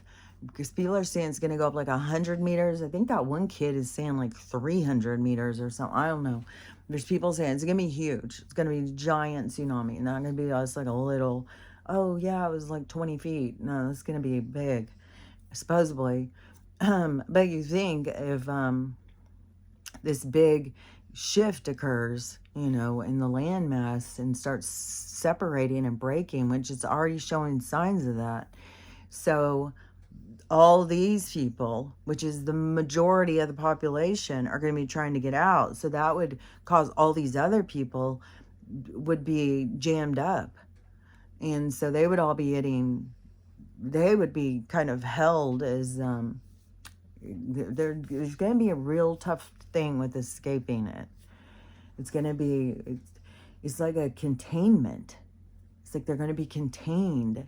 because people are saying it's going to go up like 100 meters. I think that one kid is saying like 300 meters or something. I don't know. There's people saying it's going to be huge. It's going to be a giant tsunami. Not going to be just like a little, oh yeah, it was like 20 feet. No, it's going to be big, supposedly. But you think if this big shift occurs, in the landmass, and starts separating and breaking, which is already showing signs of that. So all these people, which is the majority of the population, are going to be trying to get out. So that would cause all these other people would be jammed up. And so they would all be they would be kind of held as, there's going to be a real tough thing with escaping it. It's going to be, it's like a containment. It's like they're going to be contained.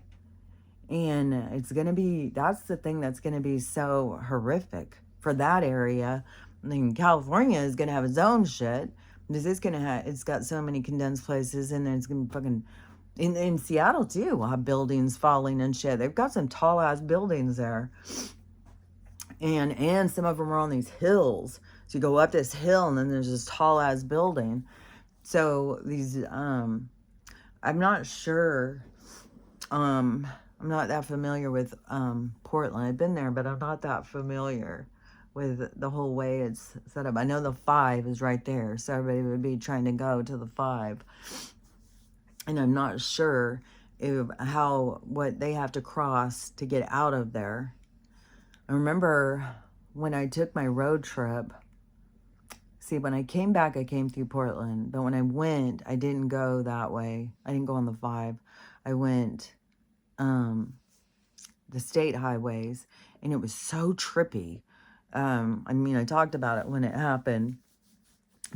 And it's going to be, that's the thing that's going to be so horrific for that area. I mean, California is going to have its own shit. Because it's got so many condensed places, and then it's going to fucking, in Seattle too, we'll have buildings falling and shit. They've got some tall ass buildings there. And some of them are on these hills. So you go up this hill, and then there's this tall ass building. So these, I'm not sure, I'm not that familiar with Portland. I've been there, but I'm not that familiar with the whole way it's set up. I know the 5 is right there, so everybody would be trying to go to the 5. And I'm not sure what they have to cross to get out of there. I remember when I took my road trip, when I came back, I came through Portland, but when I went, I didn't go that way. I didn't go on the 5. I went the state highways, and it was so trippy. I mean, I talked about it when it happened.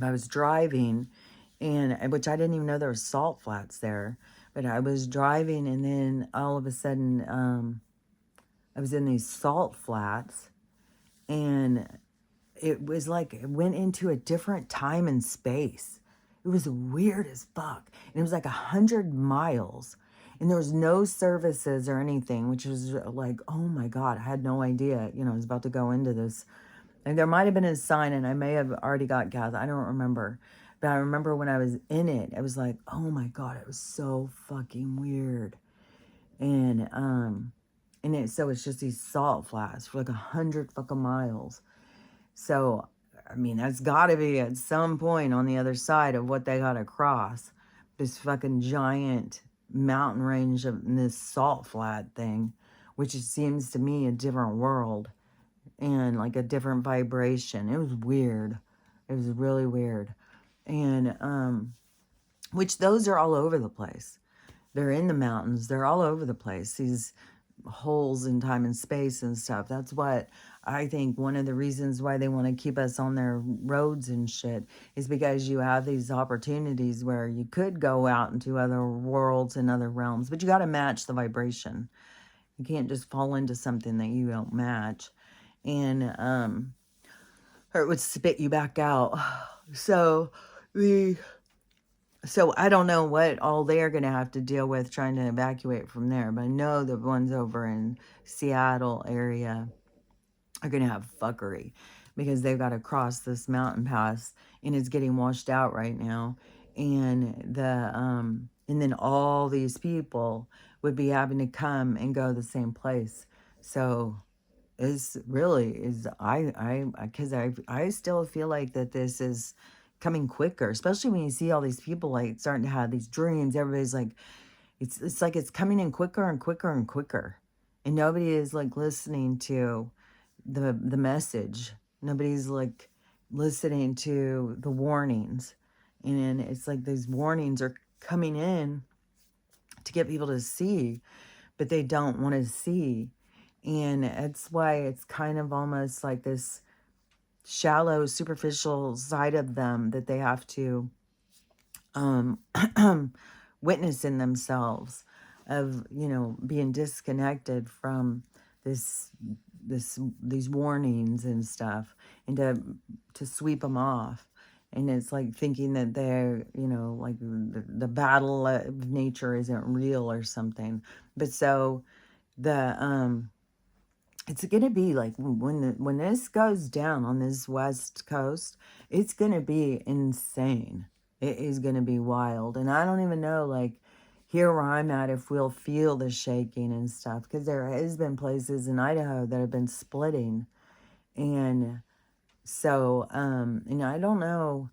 I was driving, and which I didn't even know there was salt flats there. But I was driving, and then all of a sudden, I was in these salt flats, and it was like it went into a different time and space. It was weird as fuck. And it was like 100 miles. And there was no services or anything, which was like, oh my God, I had no idea. You know, I was about to go into this. And there might have been a sign, and I may have already got gas. I don't remember. But I remember when I was in it, I was like, oh my God, it was so fucking weird. So it's just these salt flats for like 100 fucking miles. So, I mean, that's got to be at some point on the other side of what they got to cross. This fucking giant mountain range of this salt flat thing, which seems to me a different world and like a different vibration. It was weird. It was really weird. And, which those are all over the place. They're in the mountains. They're all over the place. These holes in time and space and stuff. That's what I think one of the reasons why they want to keep us on their roads and shit is because you have these opportunities where you could go out into other worlds and other realms, but you got to match the vibration. You can't just fall into something that you don't match. And, or it would spit you back out. So I don't know what all they're going to have to deal with trying to evacuate from there, but I know the ones over in Seattle area are going to have fuckery because they've got to cross this mountain pass and it's getting washed out right now. And and then all these people would be having to come and go the same place. So is really is I still feel like that this is coming quicker, especially when you see all these people like starting to have these dreams. Everybody's like, it's like it's coming in quicker and quicker and quicker, and nobody is like listening to the message. Nobody's like listening to the warnings, and it's like these warnings are coming in to get people to see, but they don't want to see. And it's why it's kind of almost like this shallow, superficial side of them that they have to witness in themselves of, you know, being disconnected from these warnings and stuff, and to sweep them off. And it's like thinking that they're, you know, like the battle of nature isn't real or something. But so the it's gonna be like when this goes down on this west coast, it's gonna be insane. It is gonna be wild, and I don't even know, like, here where I'm at, if we'll feel the shaking and stuff, because there has been places in Idaho that have been splitting. And so and I don't know,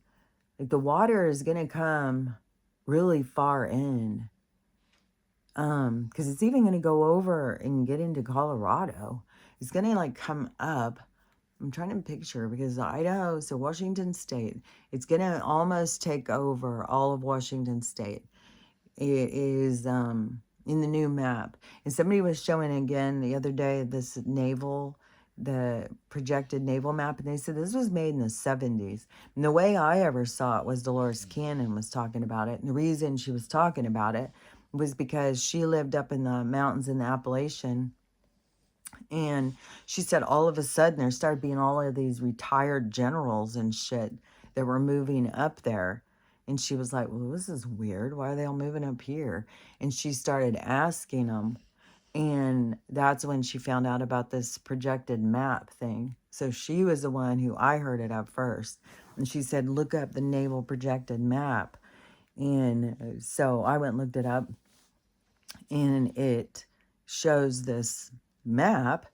like, the water is gonna come really far in, because it's even gonna go over and get into Colorado. It's gonna like come up. I'm trying to picture, because Idaho, so Washington State, it's gonna almost take over all of Washington State. It is in the new map. And somebody was showing again the other day the projected naval map, and they said this was made in the 70s. And the way I ever saw it was Dolores Cannon was talking about it. And the reason she was talking about it was because she lived up in the mountains in the Appalachian. And she said all of a sudden there started being all of these retired generals and shit that were moving up there. And she was like, well, this is weird. Why are they all moving up here? And she started asking them. And that's when she found out about this projected map thing. So she was the one who I heard it up first. And she said, look up the naval projected map. And so I went and looked it up. And it shows this map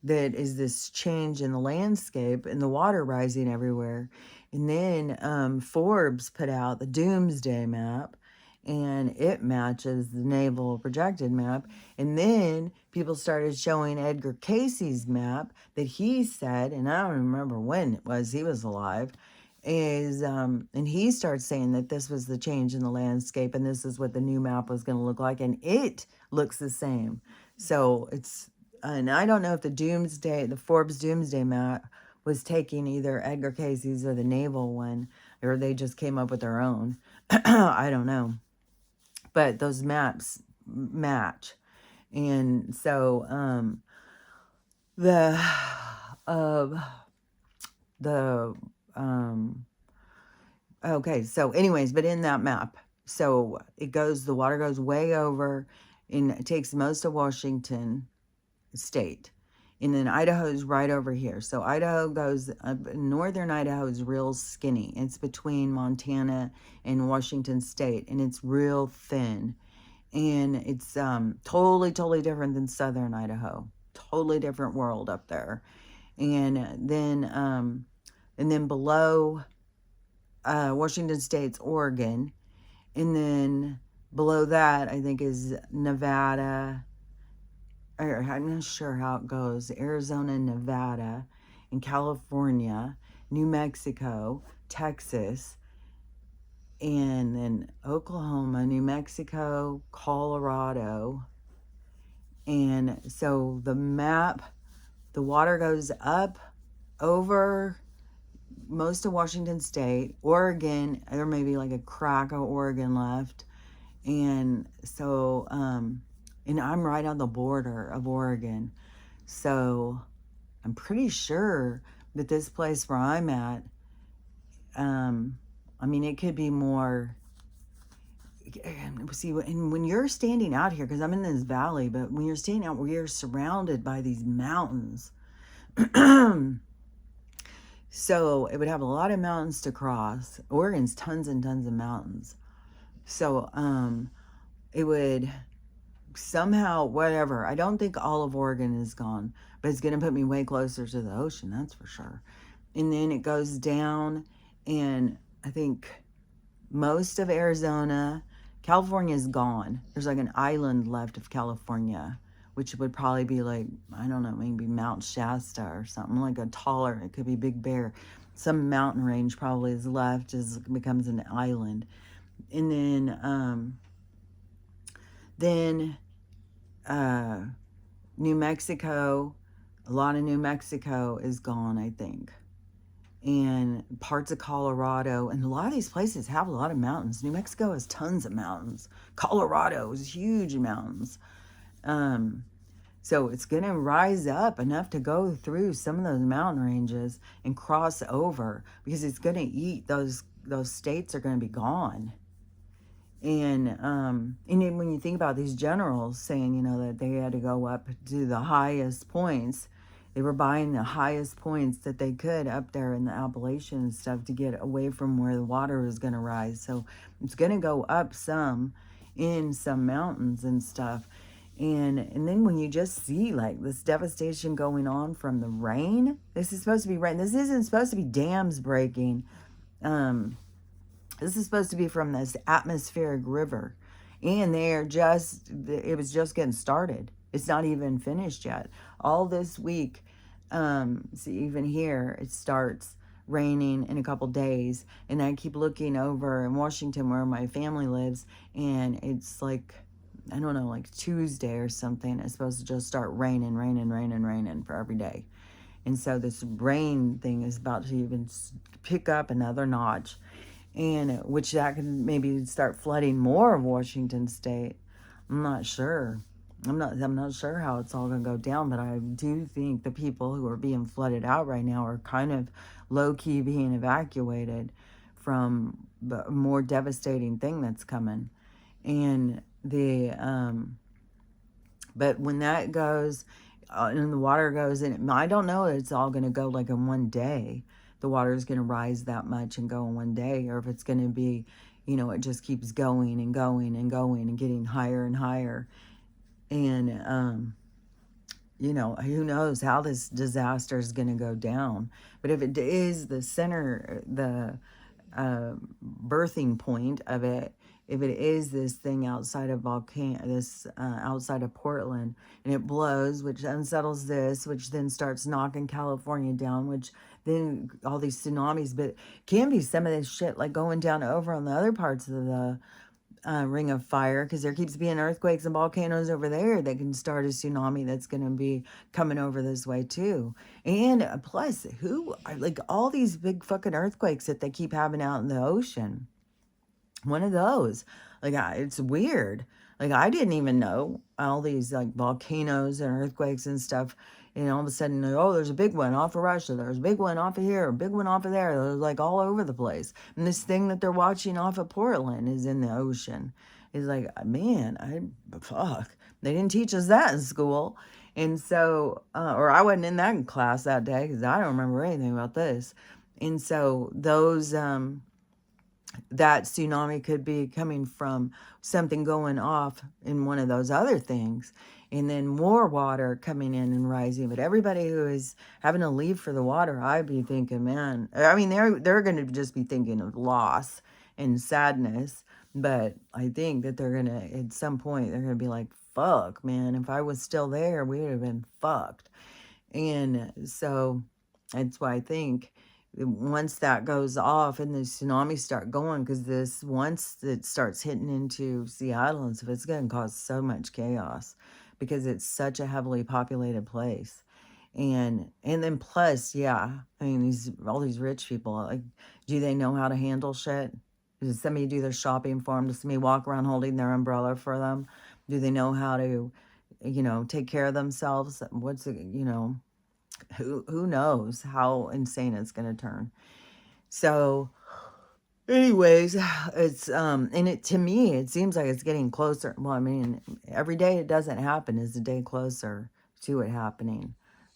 that is this change in the landscape and the water rising everywhere. And then Forbes put out the Doomsday map, and it matches the naval projected map. And then people started showing Edgar Casey's map that he said, and I don't remember when it was, he was alive, and he started saying that this was the change in the landscape and this is what the new map was going to look like, and it looks the same. So and I don't know if the Forbes Doomsday map was taking either Edgar Casey's or the naval one, or they just came up with their own. I don't know. But those maps match. And so the the okay, so anyways, but in that map, so the water goes way over, and it takes most of Washington state. And then Idaho's right over here. So Idaho goes up, northern Idaho is real skinny. It's between Montana and Washington state, and it's real thin. And it's totally different than southern Idaho. Totally different world up there. And then below Washington state's Oregon, and then below that I think is Nevada, or I'm not sure how it goes, Arizona, Nevada, and California, New Mexico, Texas, and then Oklahoma, New Mexico, Colorado. And so the map, the water goes up over most of Washington state, Oregon, there may be like a crack of Oregon left. And so, and I'm right on the border of Oregon. So I'm pretty sure that this place where I'm at, I mean, it could be more. See, and when you're standing out here, because I'm in this valley, but when you're standing out where you're surrounded by these mountains, so it would have a lot of mountains to cross. Oregon's tons and tons of mountains. So it would somehow, whatever. I don't think all of Oregon is gone, but it's going to put me way closer to the ocean, that's for sure. And then it goes down, and I think most of Arizona, California is gone. There's like an island left of California, which would probably be like, I don't know, maybe Mount Shasta or something, like a taller, it could be Big Bear. Some mountain range probably is left, becomes an island. And then New Mexico, a lot of New Mexico is gone, I think. And parts of Colorado, and a lot of these places have a lot of mountains. New Mexico has tons of mountains. Colorado is huge mountains. So it's going to rise up enough to go through some of those mountain ranges and cross over, because it's going to eat those states are going to be gone. And then when you think about these generals saying, you know, that they had to go up to the highest points, they were buying the highest points that they could up there in the Appalachian and stuff to get away from where the water was going to rise. So it's going to go up some in some mountains and stuff. And then when you just see like this devastation going on from the rain, this is supposed to be rain. This isn't supposed to be dams breaking. This is supposed to be from this atmospheric river. And it was just getting started. It's not even finished yet. All this week, see, even here, it starts raining in a couple days. And I keep looking over in Washington where my family lives, and it's like, I don't know, like Tuesday or something. It's supposed to just start raining for every day. And so this rain thing is about to even pick up another notch. And which that could maybe start flooding more of Washington state. I'm not sure. I'm not sure how it's all going to go down, but I do think the people who are being flooded out right now are kind of low-key being evacuated from the more devastating thing that's coming. And but when that goes, and the water goes in, I don't know if it's all going to go like in one day. The water is going to rise that much and go in one day, or if it's going to be, you know, it just keeps going and going and going and getting higher and higher. And, you know, who knows how this disaster is going to go down. But if it is the center, the birthing point of it, if it is this thing outside of outside of Portland, and it blows, which unsettles this, which then starts knocking California down, which then all these tsunamis, but can be some of this shit like going down over on the other parts of ring of fire, because there keeps being earthquakes and volcanoes over there that can start a tsunami that's going to be coming over this way too. And plus, who are like all these big fucking earthquakes that they keep having out in the ocean? One of those. Like, it's weird. Like, I didn't even know all these like volcanoes and earthquakes and stuff. And all of a sudden, like, oh, there's a big one off of Russia. There's a big one off of here, a big one off of there. They're like all over the place. And this thing that they're watching off of Portland is in the ocean. It's like, man, fuck. They didn't teach us that in school. And so, or I wasn't in that class that day because I don't remember anything about this. And so that tsunami could be coming from something going off in one of those other things, and then more water coming in and rising. But everybody who is having to leave for the water, I'd be thinking, man, I mean, they're going to just be thinking of loss and sadness. But I think that they're going to, at some point, they're going to be like, fuck, man, if I was still there, we would have been fucked. And so that's why I think once that goes off and the tsunamis start going, because this, once it starts hitting into Seattle and stuff, it's going to cause so much chaos because it's such a heavily populated place. And then plus, yeah, I mean, all these rich people, like, do they know how to handle shit? Does somebody do their shopping for them? Does somebody walk around holding their umbrella for them? Do they know how to, take care of themselves? What's it, who knows how insane it's going to turn. So anyways, it's and it, to me, it seems like it's getting closer. Well, I mean, every day it doesn't happen is a day closer to it happening.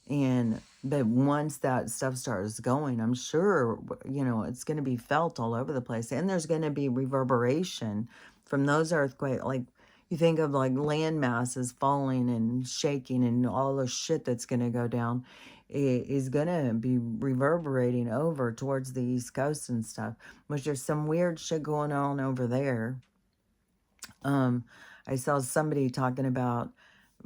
And but once that stuff starts going, I'm sure, it's going to be felt all over the place, and there's going to be reverberation from those earthquakes. Like, you think of like land masses falling and shaking and all the shit that's going to go down, it is going to be reverberating over towards the East Coast and stuff, which there's some weird shit going on over there. I saw somebody talking about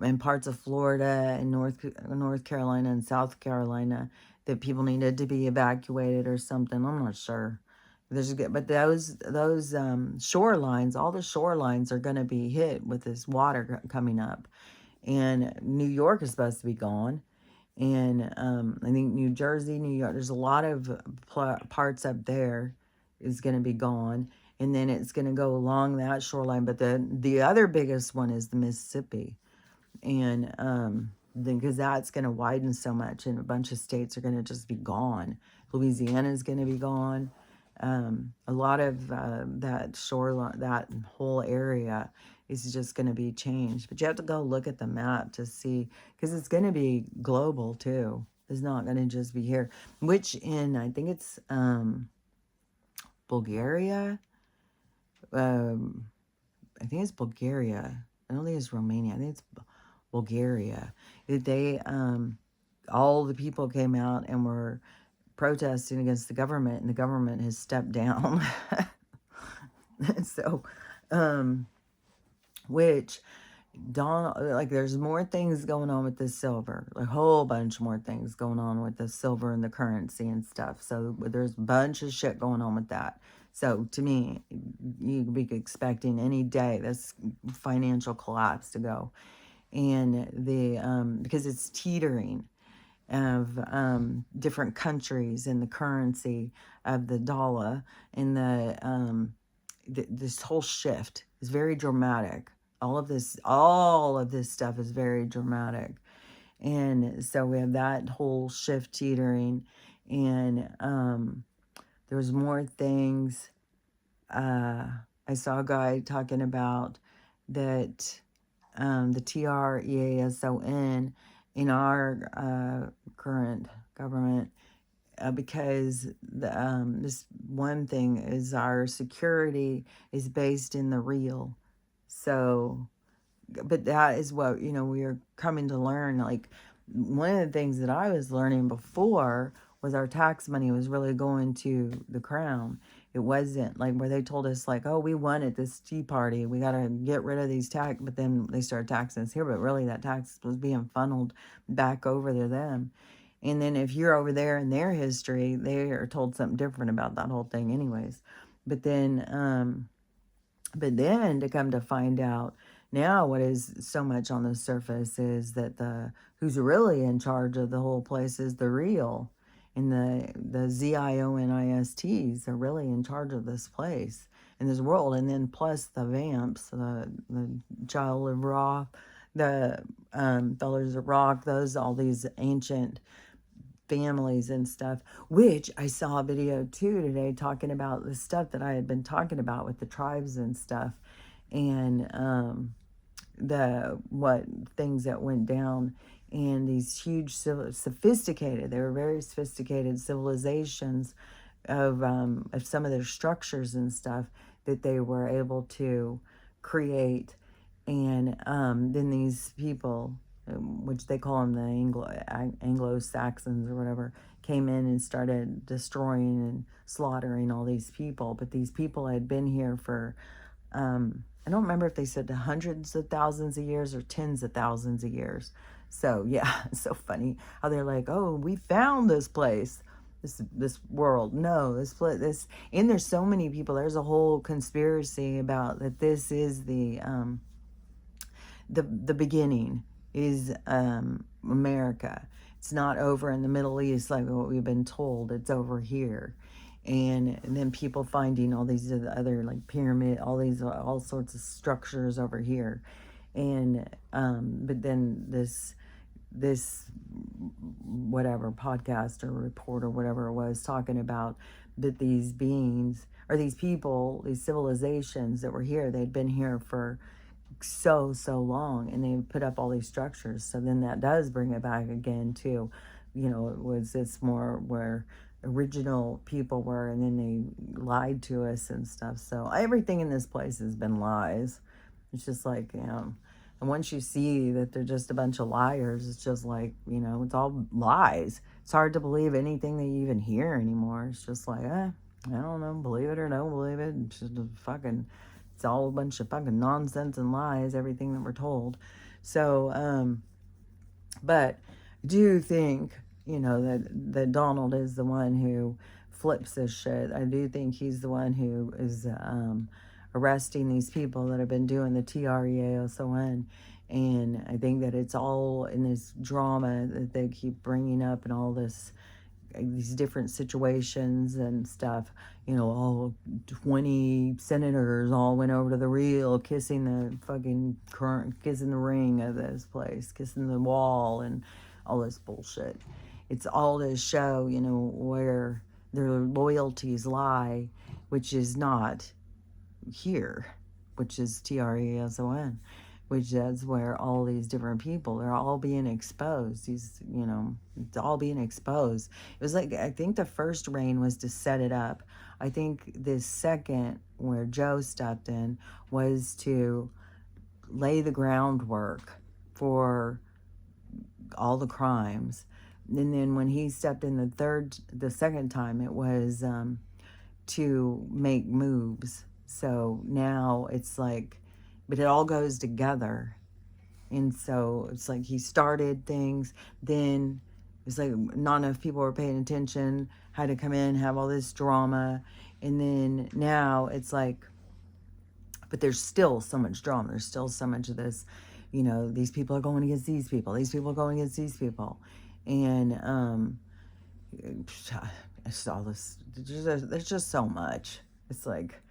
in parts of Florida and North Carolina and South Carolina that people needed to be evacuated or something. I'm not sure. But those shorelines, all the shorelines are going to be hit with this water coming up, and New York is supposed to be gone, and I think New Jersey, New York. There's a lot of parts up there is going to be gone, and then it's going to go along that shoreline. But the other biggest one is the Mississippi, and because that's going to widen so much, and a bunch of states are going to just be gone. Louisiana is going to be gone. A lot of that shoreline, that whole area is just going to be changed. But you have to go look at the map to see, because it's going to be global too. It's not going to just be here. Which I think it's Bulgaria. I think it's Bulgaria. I don't think it's Romania. I think it's Bulgaria. They all the people came out and were protesting against the government, and the government has stepped down. So, which like, there's more things going on with this silver, a whole bunch more things going on with the silver and the currency and stuff. So there's a bunch of shit going on with that. So to me, you could be expecting any day this financial collapse to go, and because it's teetering of different countries and the currency of the dollar, and this whole shift is very dramatic. All of this stuff is very dramatic, and so we have that whole shift teetering, and there's more things. I saw a guy talking about that the TREASON in our current government, because this one thing is our security is based in the real. So, but that is what, we are coming to learn. Like, one of the things that I was learning before was our tax money was really going to the crown. It wasn't like where they told us, like, oh, we won at this Tea Party, we got to get rid of these tax, but then they started taxing us here, but really that tax was being funneled back over to them. And then if you're over there in their history, they are told something different about that whole thing anyways. But then But then to come to find out now what is so much on the surface is that the who's really in charge of the whole place is the real. And the Zionists are really in charge of this place in this world. And then plus the vamps, the Child of Ra, the Fellers of Rock, those all these ancient families and stuff, which I saw a video too today talking about the stuff that I had been talking about with the tribes and stuff, and the what things that went down, and these huge sophisticated, they were very sophisticated civilizations of some of their structures and stuff that they were able to create. And then these people, which they call them the Anglo-Saxons or whatever, came in and started destroying and slaughtering all these people. But these people had been here for, I don't remember if they said hundreds of thousands of years or tens of thousands of years. So yeah, it's so funny how they're like, oh, we found this place, this world. No, this, and there's so many people. There's a whole conspiracy about that. This is the beginning is America. It's not over in the Middle East like what we've been told. It's over here. And then people finding all these other like pyramid, all sorts of structures over here. And but then this whatever podcast or report or whatever it was talking about that these beings or these people, these civilizations that were here, they'd been here for so long, and they put up all these structures. So then that does bring it back again to, was this more where original people were, and then they lied to us and stuff. So everything in this place has been lies. It's just like, and once you see that they're just a bunch of liars, it's just like, it's all lies. It's hard to believe anything that you even hear anymore. It's just like, I don't know, believe it or don't believe it. It's just it's all a bunch of fucking nonsense and lies, everything that we're told. So, but I do think, that Donald is the one who flips this shit. I do think he's the one who is arresting these people that have been doing the TREASON. And I think that it's all in this drama that they keep bringing up and all these different situations and stuff. All 20 senators all went over to the real, kissing kissing the ring of this place, kissing the wall, and all this bullshit. It's all to show, where their loyalties lie, which is not here, which is TRESON, which is where all these different people, they're all being exposed. It's all being exposed. It was like, I think the first reign was to set it up. I think this second, where Joe stepped in, was to lay the groundwork for all the crimes. And then when he stepped in the second time, it was to make moves. So now it's like, but it all goes together. And so it's like he started things, then it's like not enough people were paying attention, had to come in, have all this drama, and then now it's like, but there's still so much drama. There's still so much of this, these people are going against these people. These people are going against these people. And it's all this, there's just so much. It's like,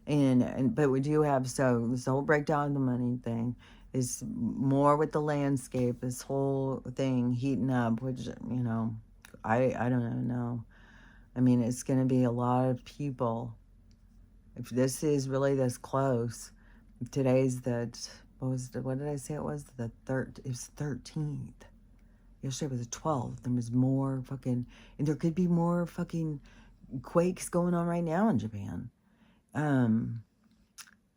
but we do have, so this whole breakdown of the money thing is more with the landscape, this whole thing heating up, which, I don't know. I mean, it's going to be a lot of people. If this is really this close, today's what did I say it was? It was 13th. Yesterday was the 12th. There was more fucking, and there could be more fucking quakes going on right now in Japan.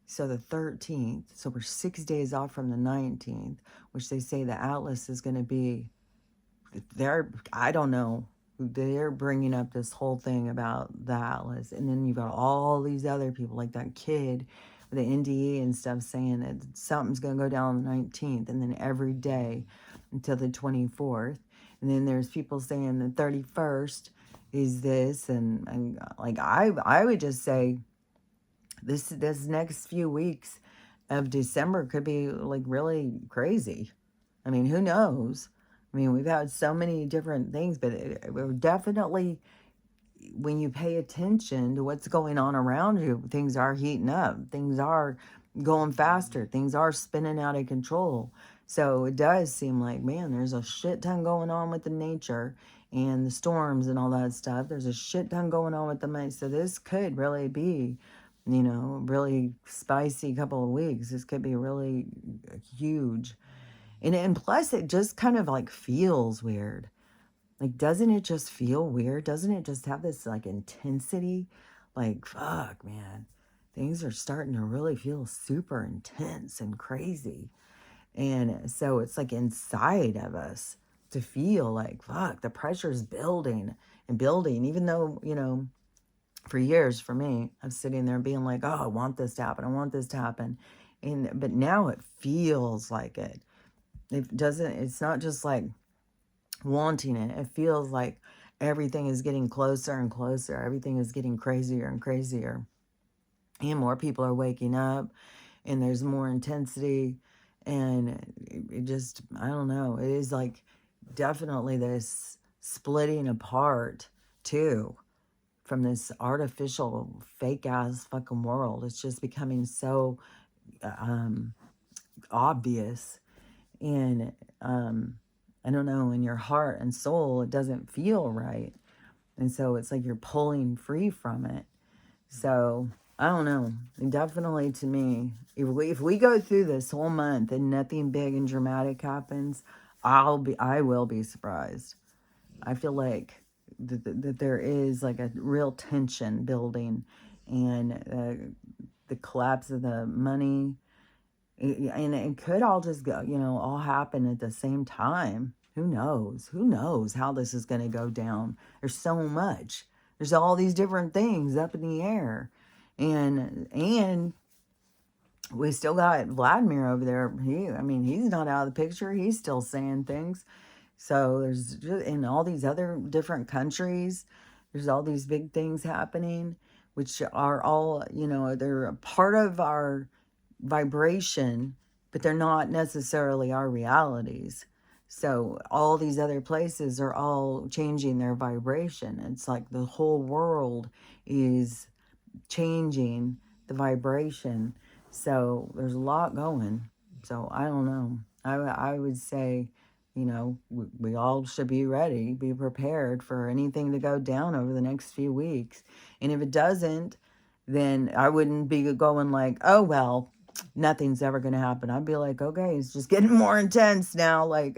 So the 13th, so we're 6 days off from the 19th, which they say the Atlas is going to be, I don't know, they're bringing up this whole thing about the Atlas. And then you've got all these other people, like that kid with the NDE and stuff, saying that something's going to go down on the 19th, and then every day until the 24th. And then there's people saying the 31st is this, and like I would just say this next few weeks of December could be like really crazy. I mean, who knows? I mean, we've had so many different things, but we're definitely, when you pay attention to what's going on around you, things are heating up. Things are going faster. Things are spinning out of control. So it does seem like, man, there's a shit ton going on with the nature and the storms and all that stuff. There's a shit ton going on with the money. So this could really be, really spicy couple of weeks. This could be really huge. And plus, it just kind of like feels weird. Like, doesn't it just feel weird? Doesn't it just have this like intensity? Like, fuck, man. Things are starting to really feel super intense and crazy. And so it's like inside of us to feel like, fuck, the pressure's building and building, even though, for years for me, I'm sitting there being like, oh, I want this to happen. I want this to happen. But now it feels like it. It's not just like wanting it. It feels like everything is getting closer and closer. Everything is getting crazier and crazier. And more people are waking up and there's more intensity. And it just, I don't know. It is like definitely this splitting apart too from this artificial fake ass fucking world. It's just becoming so obvious. And I don't know, in your heart and soul, it doesn't feel right. And so it's like you're pulling free from it. So I don't know. Definitely to me, if we go through this whole month and nothing big and dramatic happens, I will be surprised. I feel like that there is like a real tension building, and the collapse of the money, and it could all just go, all happen at the same time. Who knows? Who knows how this is going to go down? There's so much. There's all these different things up in the air, and we still got Vladimir over there. He's not out of the picture. He's still saying things. So there's just, in all these other different countries, there's all these big things happening, which are all, they're a part of our vibration, but they're not necessarily our realities. So all these other places are all changing their vibration. It's like the whole world is changing the vibration. So there's a lot going. So I don't know. I would say, we all should be ready, be prepared for anything to go down over the next few weeks. And if it doesn't, then I wouldn't be going like, oh, well, nothing's ever going to happen. I'd be like, okay, it's just getting more intense now. Like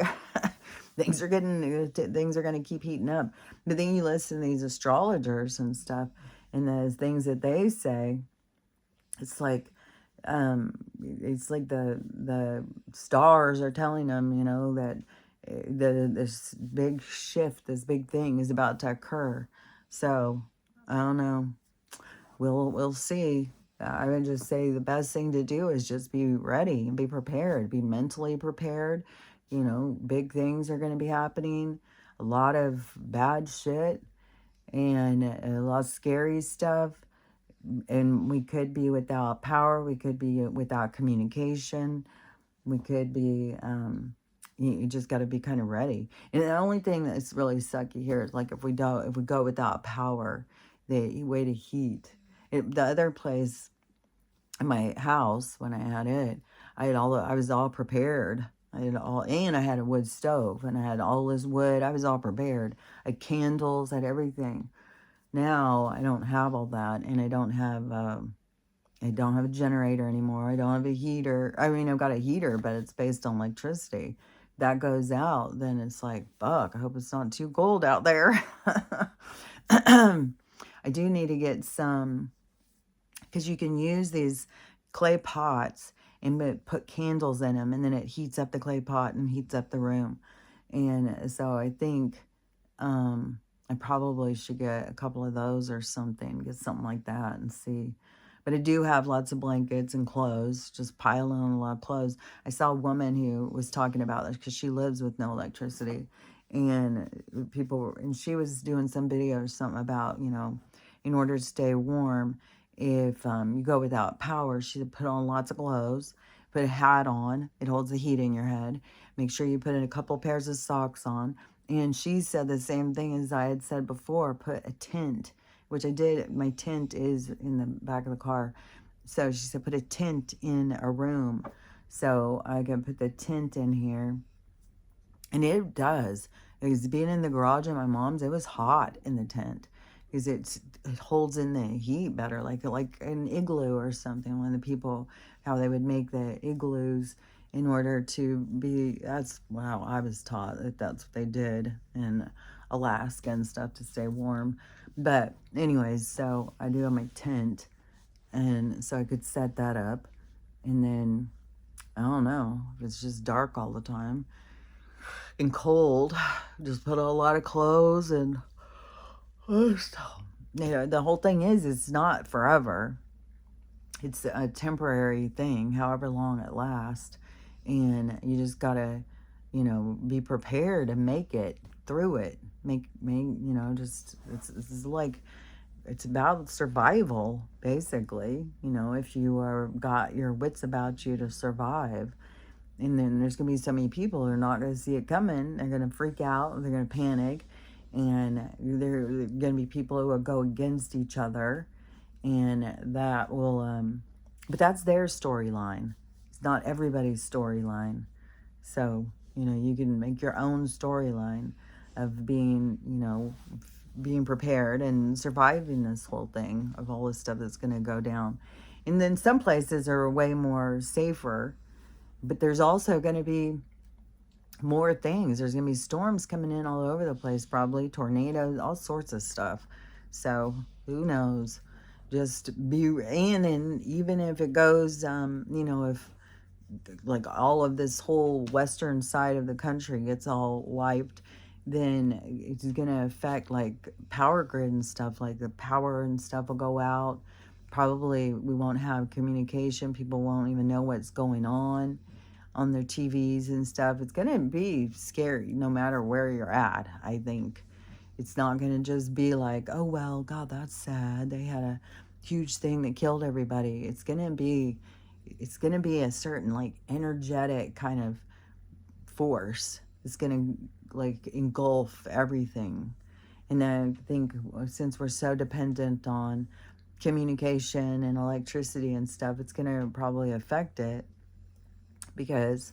things are going to keep heating up. But then you listen to these astrologers and stuff, and the things that they say, it's like the stars are telling them, that this big shift, this big thing is about to occur. So I don't know. We'll see. I would just say the best thing to do is just be ready and be prepared, be mentally prepared. Big things are going to be happening, a lot of bad shit, and a lot of scary stuff. And we could be without power, we could be without communication, we could be, you just got to be kind of ready. And the only thing that's really sucky here is like if we go without power, the way to heat. The other place, in my house, when I had it, I was all prepared. And I had a wood stove, and I had all this wood. I was all prepared. I had candles, I had everything. Now I don't have all that, and I don't have a generator anymore. I don't have a heater. I've got a heater, but it's based on electricity. That goes out, then it's like, fuck, I hope it's not too cold out there. I do need to get some, because you can use these clay pots and put candles in them, and then it heats up the clay pot and heats up the room. And so I think I probably should get a couple of those or something, get something like that and see. But I do have lots of blankets and clothes, just piling on a lot of clothes. I saw a woman who was talking about this because she lives with no electricity. And she was doing some video or something about, in order to stay warm, If you go without power, she said put on lots of clothes, put a hat on. It holds the heat in your head. Make sure you put in a couple pairs of socks on. And she said the same thing as I had said before, put a tent, which I did. My tent is in the back of the car. So she said put a tent in a room. So I can put the tent in here. And it does. It was being in the garage at my mom's, it was hot in the tent because it holds in the heat better, like an igloo or something. When the people, how they would make the igloos in order to be, that's, wow, I was taught that that's what they did in Alaska and stuff to stay warm. But anyways, so I do have my tent, and so I could set that up. And then, I don't know, if it's just dark all the time and cold, just put on a lot of clothes and the whole thing is it's not forever. It's a temporary thing, however long it lasts, and you just gotta, be prepared and make it through it. Just it's like it's about survival, basically. If you are got your wits about you to survive. And then there's going to be so many people who are not going to see it coming. They're going to freak out. They're going to panic. And there are going to be people who will go against each other. And that will, but that's their storyline. It's not everybody's storyline. So, you can make your own storyline of being, being prepared and surviving this whole thing of all this stuff that's going to go down. And then some places are way more safer. But there's also going to be more things. There's going to be storms coming in all over the place, probably tornadoes, all sorts of stuff. So who knows? Just be in, and even if it goes, if like all of this whole western side of the country gets all wiped, then it's going to affect like power grid and stuff. Like the power and stuff will go out. Probably we won't have communication. People won't even know what's going on their TVs and stuff. It's going to be scary no matter where you're at, I think. It's not going to just be like, oh, well, God, that's sad. They had a huge thing that killed everybody. It's going to be a certain like energetic kind of force. It's going to like engulf everything. And I think since we're so dependent on communication and electricity and stuff, it's going to probably affect it, because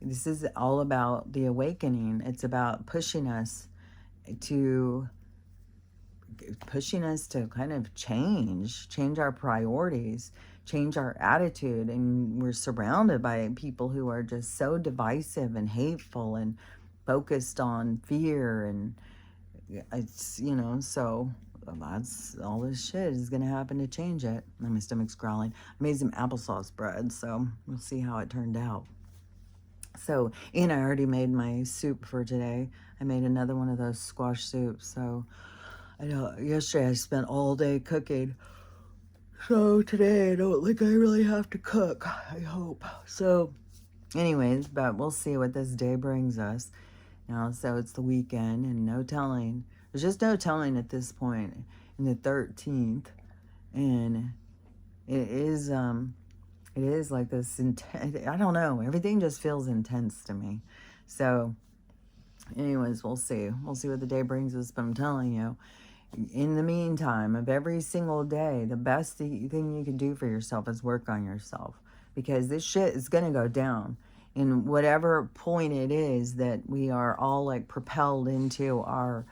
this is all about the awakening. It's about pushing us to kind of change our priorities, change our attitude. And we're surrounded by people who are just so divisive and hateful and focused on fear. And it's, so that's all this shit is going to happen to change it. My stomach's growling. I made some applesauce bread, so we'll see how it turned out. So, and I already made my soup for today. I made another one of those squash soups. So, I know yesterday I spent all day cooking. So today I don't think I really have to cook, I hope. So, anyways, but we'll see what this day brings us. So it's the weekend, and no telling. There's just no telling at this point in the 13th. And it is like this intense, I don't know, everything just feels intense to me. So anyways, we'll see what the day brings us. But I'm telling you, in the meantime of every single day, the best thing you can do for yourself is work on yourself, because this shit is going to go down. And whatever point it is that we are all like propelled into our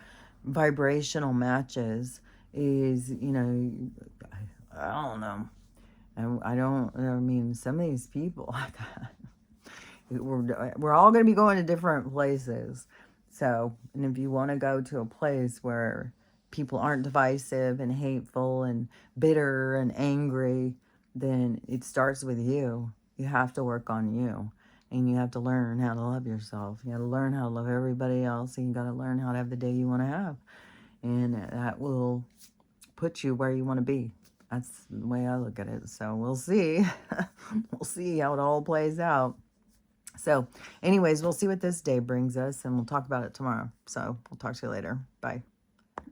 vibrational matches is, I don't know. I mean, some of these people, we're all going to be going to different places. So, and if you want to go to a place where people aren't divisive and hateful and bitter and angry, then it starts with you. You have to work on you. And you have to learn how to love yourself. You got to learn how to love everybody else. And you got to learn how to have the day you want to have. And that will put you where you want to be. That's the way I look at it. So we'll see. We'll see how it all plays out. So anyways, we'll see what this day brings us. And we'll talk about it tomorrow. So we'll talk to you later. Bye.